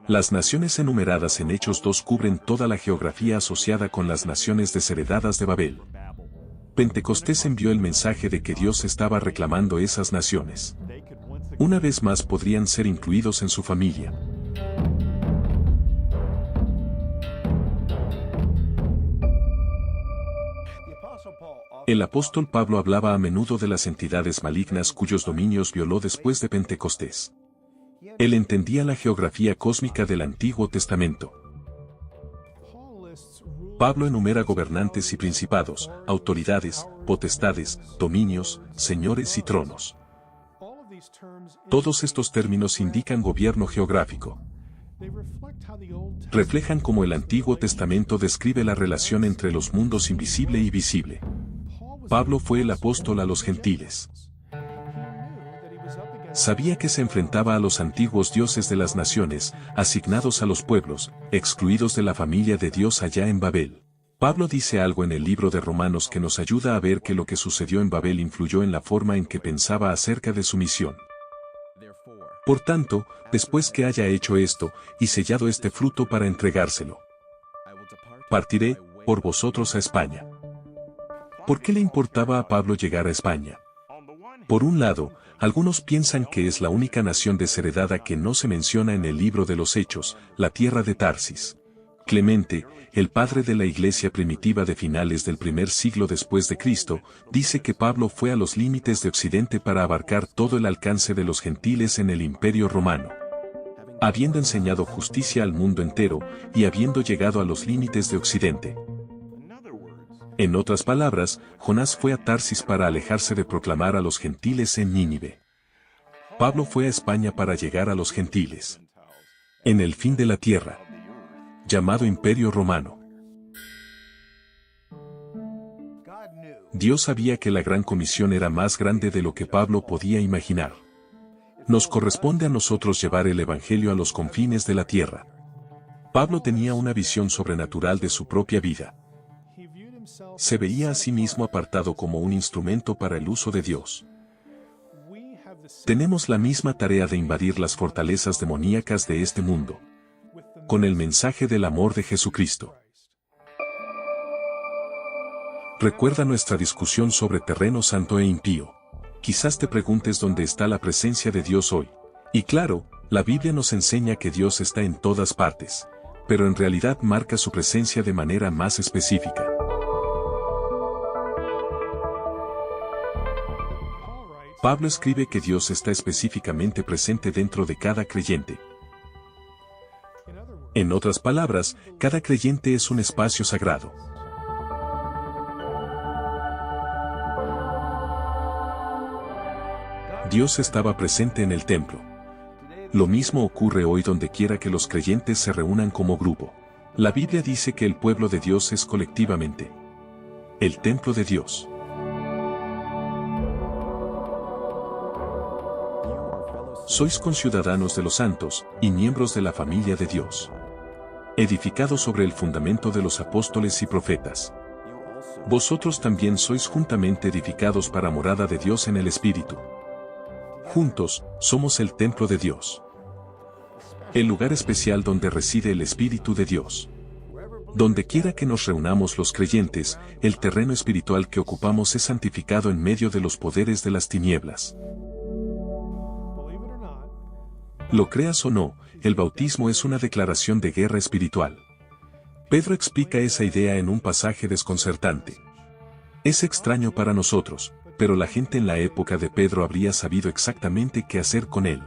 Las naciones enumeradas en Hechos 2 cubren toda la geografía asociada con las naciones desheredadas de Babel. Pentecostés envió el mensaje de que Dios estaba reclamando esas naciones. una vez más podrían ser incluidos en su familia. El apóstol Pablo hablaba a menudo de las entidades malignas cuyos dominios violó después de Pentecostés. Él entendía la geografía cósmica del Antiguo Testamento. Pablo enumera gobernantes y principados, autoridades, potestades, dominios, señores y tronos. Todos estos términos indican gobierno geográfico. Reflejan cómo el Antiguo Testamento describe la relación entre los mundos invisible y visible. Pablo fue el apóstol a los gentiles. Sabía que se enfrentaba a los antiguos dioses de las naciones, asignados a los pueblos, excluidos de la familia de Dios allá en Babel. Pablo dice algo en el libro de Romanos que nos ayuda a ver que lo que sucedió en Babel influyó en la forma en que pensaba acerca de su misión. Por tanto, después que haya hecho esto, y sellado este fruto para entregárselo, partiré, por vosotros a España. ¿Por qué le importaba a Pablo llegar a España? Por un lado, algunos piensan que es la única nación desheredada que no se menciona en el libro de los Hechos, la tierra de Tarsis. Clemente, el padre de la iglesia primitiva de finales del primer siglo después de Cristo, dice que Pablo fue a los límites de Occidente para abarcar todo el alcance de los gentiles en el Imperio Romano. Habiendo enseñado justicia al mundo entero, y habiendo llegado a los límites de Occidente. En otras palabras, Jonás fue a Tarsis para alejarse de proclamar a los gentiles en Nínive. Pablo fue a España para llegar a los gentiles. En el fin de la tierra, llamado Imperio Romano. Dios sabía que la gran comisión era más grande de lo que Pablo podía imaginar. Nos corresponde a nosotros llevar el Evangelio a los confines de la tierra. Pablo tenía una visión sobrenatural de su propia vida. Se veía a sí mismo apartado como un instrumento para el uso de Dios. Tenemos la misma tarea de invadir las fortalezas demoníacas de este mundo, con el mensaje del amor de Jesucristo. Recuerda nuestra discusión sobre terreno santo e impío. Quizás te preguntes dónde está la presencia de Dios hoy. Y claro, la Biblia nos enseña que Dios está en todas partes, pero en realidad marca su presencia de manera más específica. Pablo escribe que Dios está específicamente presente dentro de cada creyente. En otras palabras, cada creyente es un espacio sagrado. Dios estaba presente en el templo. Lo mismo ocurre hoy donde quiera que los creyentes se reúnan como grupo. La Biblia dice que el pueblo de Dios es colectivamente el templo de Dios. Sois conciudadanos de los santos, y miembros de la familia de Dios, edificados sobre el fundamento de los apóstoles y profetas. Vosotros también sois juntamente edificados para morada de Dios en el Espíritu. Juntos, somos el templo de Dios. El lugar especial donde reside el Espíritu de Dios. Donde quiera que nos reunamos los creyentes, el terreno espiritual que ocupamos es santificado en medio de los poderes de las tinieblas. Lo creas o no, el bautismo es una declaración de guerra espiritual. Pedro explica esa idea en un pasaje desconcertante. Es extraño para nosotros, pero la gente en la época de Pedro habría sabido exactamente qué hacer con él.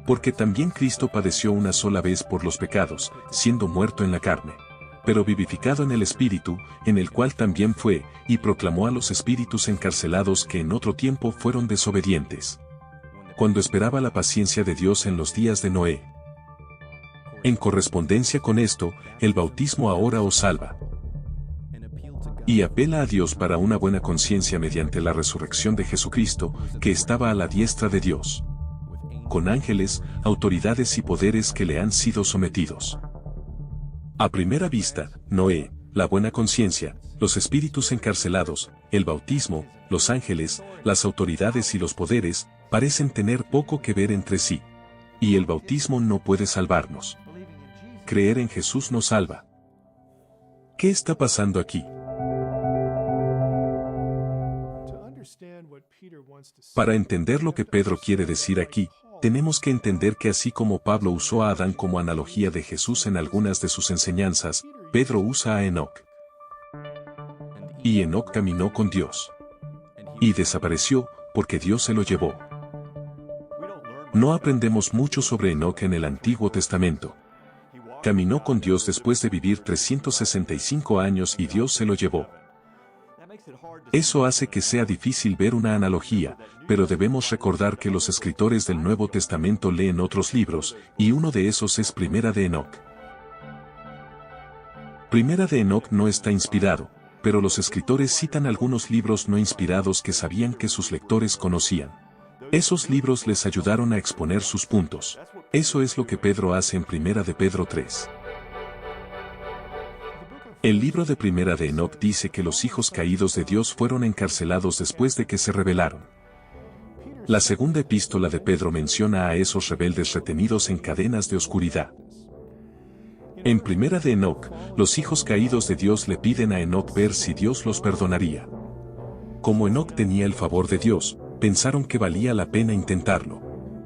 Porque también Cristo padeció una sola vez por los pecados, siendo muerto en la carne, pero vivificado en el Espíritu, en el cual también fue, y proclamó a los espíritus encarcelados que en otro tiempo fueron desobedientes, cuando esperaba la paciencia de Dios en los días de Noé. En correspondencia con esto, el bautismo ahora os salva. Y apela a Dios para una buena conciencia mediante la resurrección de Jesucristo, que estaba a la diestra de Dios, con ángeles, autoridades y poderes que le han sido sometidos. A primera vista, Noé, la buena conciencia, los espíritus encarcelados, el bautismo, los ángeles, las autoridades y los poderes, parecen tener poco que ver entre sí. Y el bautismo no puede salvarnos. Creer en Jesús nos salva. ¿Qué está pasando aquí? Para entender lo que Pedro quiere decir aquí, tenemos que entender que así como Pablo usó a Adán como analogía de Jesús en algunas de sus enseñanzas, Pedro usa a Enoc. Y Enoc caminó con Dios. Y desapareció, porque Dios se lo llevó. No aprendemos mucho sobre Enoc en el Antiguo Testamento. Caminó con Dios después de vivir 365 años y Dios se lo llevó. Eso hace que sea difícil ver una analogía, pero debemos recordar que los escritores del Nuevo Testamento leen otros libros, y uno de esos es Primera de Enoc. Primera de Enoc no está inspirado, pero los escritores citan algunos libros no inspirados que sabían que sus lectores conocían. Esos libros les ayudaron a exponer sus puntos. Eso es lo que Pedro hace en Primera de Pedro 3. El libro de Primera de Enoc dice que los hijos caídos de Dios fueron encarcelados después de que se rebelaron. La segunda epístola de Pedro menciona a esos rebeldes retenidos en cadenas de oscuridad. En Primera de Enoc, los hijos caídos de Dios le piden a Enoc ver si Dios los perdonaría. Como Enoc tenía el favor de Dios, pensaron que valía la pena intentarlo.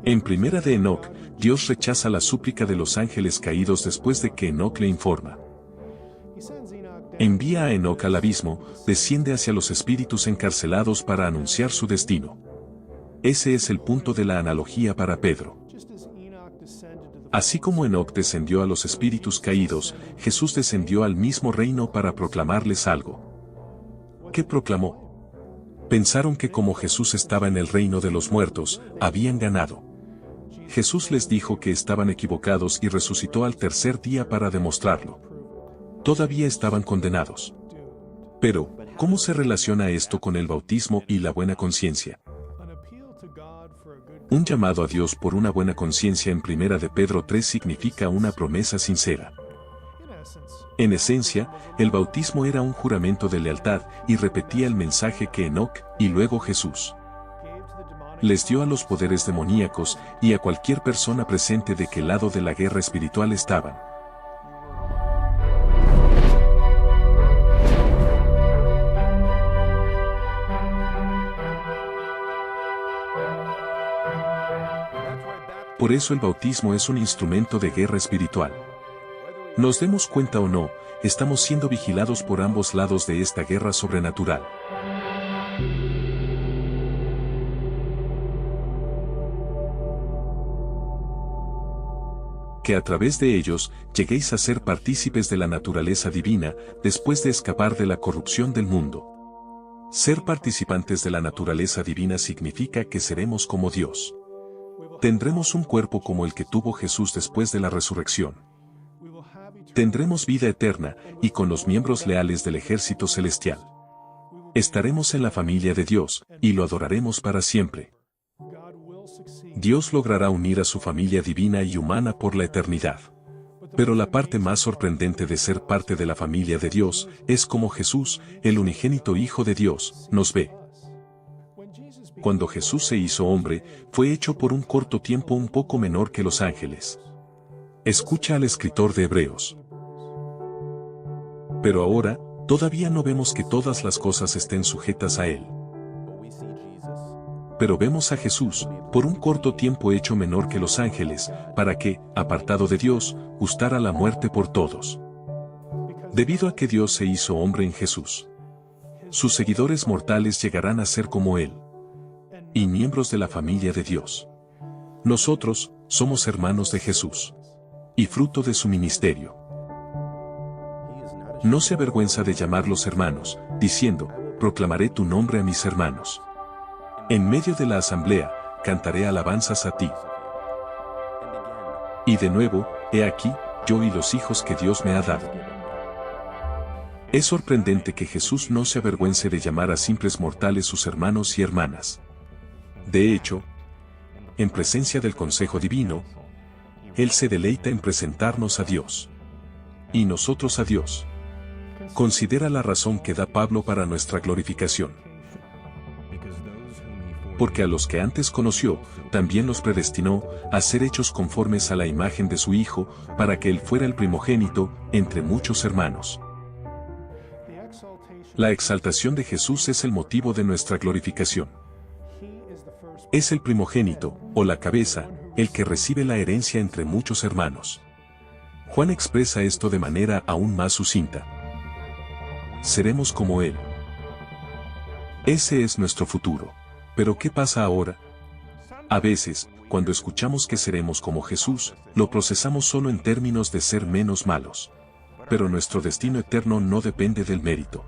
En Primera de Enoc, Dios rechaza la súplica de los ángeles caídos después de que Enoc le informa. Envía a Enoc al abismo, desciende hacia los espíritus encarcelados para anunciar su destino. Ese es el punto de la analogía para Pedro. Así como Enoc descendió a los espíritus caídos, Jesús descendió al mismo reino para proclamarles algo. ¿Qué proclamó? Pensaron que como Jesús estaba en el reino de los muertos, habían ganado. Jesús les dijo que estaban equivocados y resucitó al tercer día para demostrarlo. Todavía estaban condenados. Pero, ¿cómo se relaciona esto con el bautismo y la buena conciencia? Un llamado a Dios por una buena conciencia en Primera de Pedro 3 significa una promesa sincera. En esencia, el bautismo era un juramento de lealtad y repetía el mensaje que Enoc, y luego Jesús, les dio a los poderes demoníacos y a cualquier persona presente de qué lado de la guerra espiritual estaban. Por eso el bautismo es un instrumento de guerra espiritual. Nos demos cuenta o no, estamos siendo vigilados por ambos lados de esta guerra sobrenatural. Que a través de ellos, lleguéis a ser partícipes de la naturaleza divina, después de escapar de la corrupción del mundo. Ser participantes de la naturaleza divina significa que seremos como Dios. Tendremos un cuerpo como el que tuvo Jesús después de la resurrección. Tendremos vida eterna, y con los miembros leales del ejército celestial. Estaremos en la familia de Dios, y lo adoraremos para siempre. Dios logrará unir a su familia divina y humana por la eternidad. Pero la parte más sorprendente de ser parte de la familia de Dios, es como Jesús, el unigénito Hijo de Dios, nos ve. Cuando Jesús se hizo hombre, fue hecho por un corto tiempo un poco menor que los ángeles. Escucha al escritor de Hebreos. Pero ahora, todavía no vemos que todas las cosas estén sujetas a Él. Pero vemos a Jesús, por un corto tiempo hecho menor que los ángeles, para que, apartado de Dios, gustara la muerte por todos. Debido a que Dios se hizo hombre en Jesús, sus seguidores mortales llegarán a ser como Él. Y miembros de la familia de Dios. Nosotros, somos hermanos de Jesús. Y fruto de su ministerio. No se avergüenza de llamarlos hermanos, diciendo, proclamaré tu nombre a mis hermanos. En medio de la asamblea, cantaré alabanzas a ti. Y de nuevo, he aquí, yo y los hijos que Dios me ha dado. Es sorprendente que Jesús no se avergüence de llamar a simples mortales sus hermanos y hermanas. De hecho, en presencia del consejo divino, Él se deleita en presentarnos a Dios. Y nosotros a Dios. Considera la razón que da Pablo para nuestra glorificación. Porque a los que antes conoció, también los predestinó a ser hechos conformes a la imagen de su Hijo, para que Él fuera el primogénito entre muchos hermanos. La exaltación de Jesús es el motivo de nuestra glorificación. Es el primogénito, o la cabeza, el que recibe la herencia entre muchos hermanos. Juan expresa esto de manera aún más sucinta. Seremos como Él. Ese es nuestro futuro. Pero ¿qué pasa ahora? A veces, cuando escuchamos que seremos como Jesús, lo procesamos solo en términos de ser menos malos. Pero nuestro destino eterno no depende del mérito.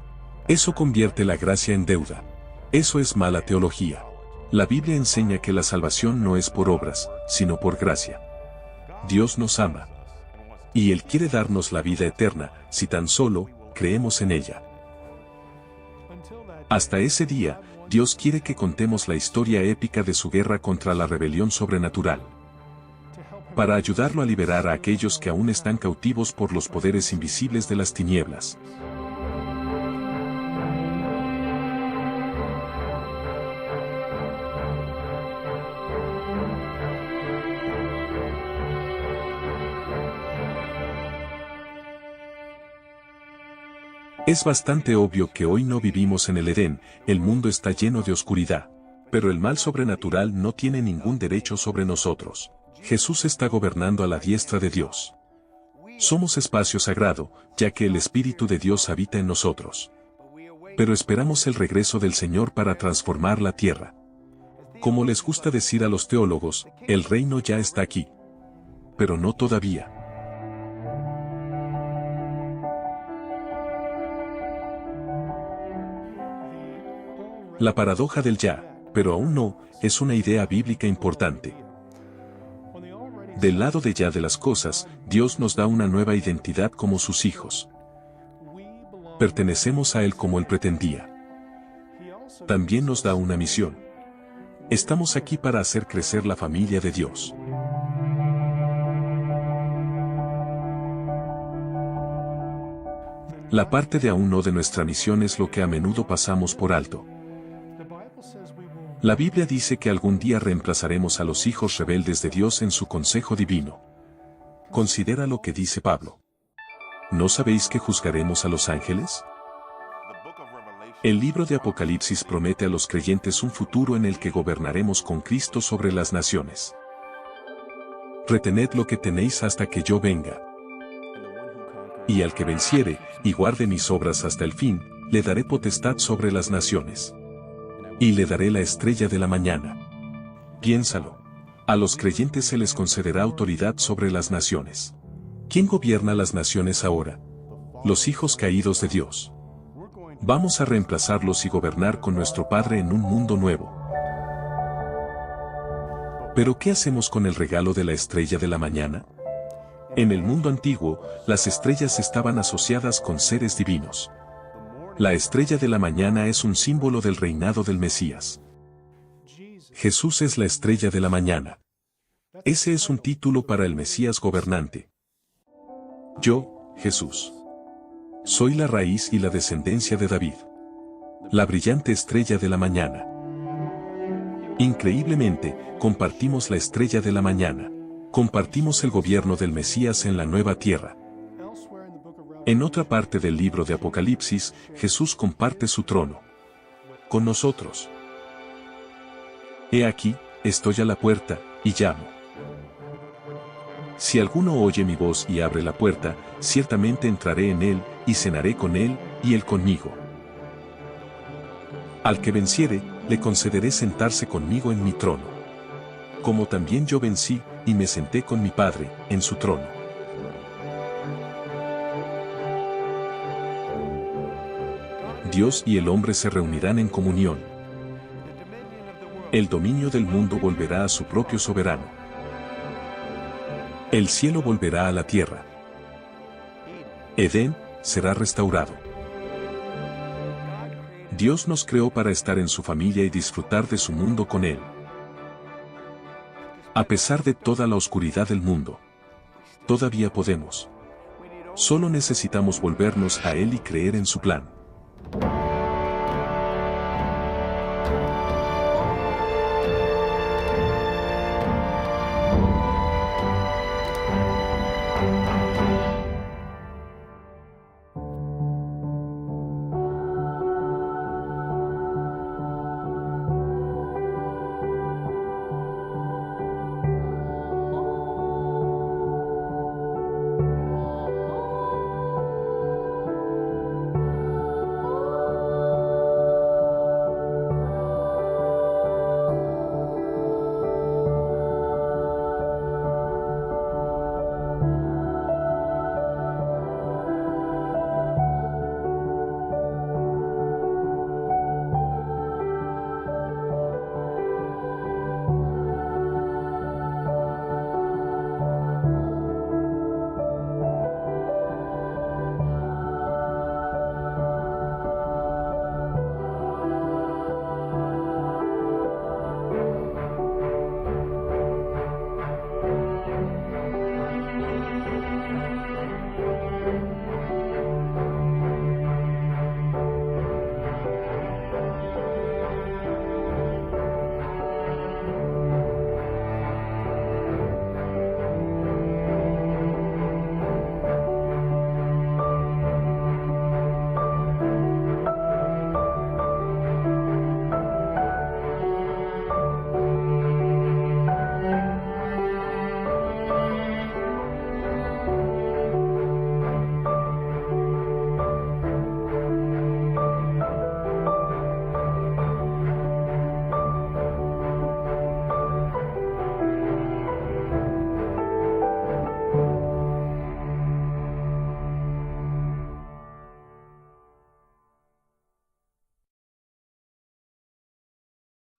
Eso convierte la gracia en deuda. Eso es mala teología. La Biblia enseña que la salvación no es por obras, sino por gracia. Dios nos ama. Y Él quiere darnos la vida eterna, si tan solo creemos en ella. Hasta ese día, Dios quiere que contemos la historia épica de su guerra contra la rebelión sobrenatural. Para ayudarlo a liberar a aquellos que aún están cautivos por los poderes invisibles de las tinieblas. Es bastante obvio que hoy no vivimos en el Edén, el mundo está lleno de oscuridad. Pero el mal sobrenatural no tiene ningún derecho sobre nosotros. Jesús está gobernando a la diestra de Dios. Somos espacio sagrado, ya que el Espíritu de Dios habita en nosotros. Pero esperamos el regreso del Señor para transformar la tierra. Como les gusta decir a los teólogos, el reino ya está aquí. Pero no todavía. La paradoja del ya, pero aún no, es una idea bíblica importante. Del lado de ya de las cosas, Dios nos da una nueva identidad como sus hijos. Pertenecemos a Él como Él pretendía. También nos da una misión. Estamos aquí para hacer crecer la familia de Dios. La parte de aún no de nuestra misión es lo que a menudo pasamos por alto. La Biblia dice que algún día reemplazaremos a los hijos rebeldes de Dios en su consejo divino. Considera lo que dice Pablo. ¿No sabéis que juzgaremos a los ángeles? El libro de Apocalipsis promete a los creyentes un futuro en el que gobernaremos con Cristo sobre las naciones. Retened lo que tenéis hasta que yo venga. Y al que venciere, y guarde mis obras hasta el fin, le daré potestad sobre las naciones. Y le daré la estrella de la mañana. Piénsalo. A los creyentes se les concederá autoridad sobre las naciones. ¿Quién gobierna las naciones ahora? Los hijos caídos de Dios. Vamos a reemplazarlos y gobernar con nuestro Padre en un mundo nuevo. ¿Pero qué hacemos con el regalo de la estrella de la mañana? En el mundo antiguo, las estrellas estaban asociadas con seres divinos. La estrella de la mañana es un símbolo del reinado del Mesías. Jesús es la estrella de la mañana. Ese es un título para el Mesías gobernante. Yo, Jesús. Soy la raíz y la descendencia de David. La brillante estrella de la mañana. Increíblemente, compartimos la estrella de la mañana. Compartimos el gobierno del Mesías en la nueva tierra. En otra parte del libro de Apocalipsis, Jesús comparte su trono con nosotros. He aquí, estoy a la puerta, y llamo. Si alguno oye mi voz y abre la puerta, ciertamente entraré en él, y cenaré con él, y él conmigo. Al que venciere, le concederé sentarse conmigo en mi trono. Como también yo vencí, y me senté con mi Padre, en su trono. Dios y el hombre se reunirán en comunión. El dominio del mundo volverá a su propio soberano. El cielo volverá a la tierra. Edén será restaurado. Dios nos creó para estar en su familia y disfrutar de su mundo con Él. A pesar de toda la oscuridad del mundo, todavía podemos. Solo necesitamos volvernos a Él y creer en su plan.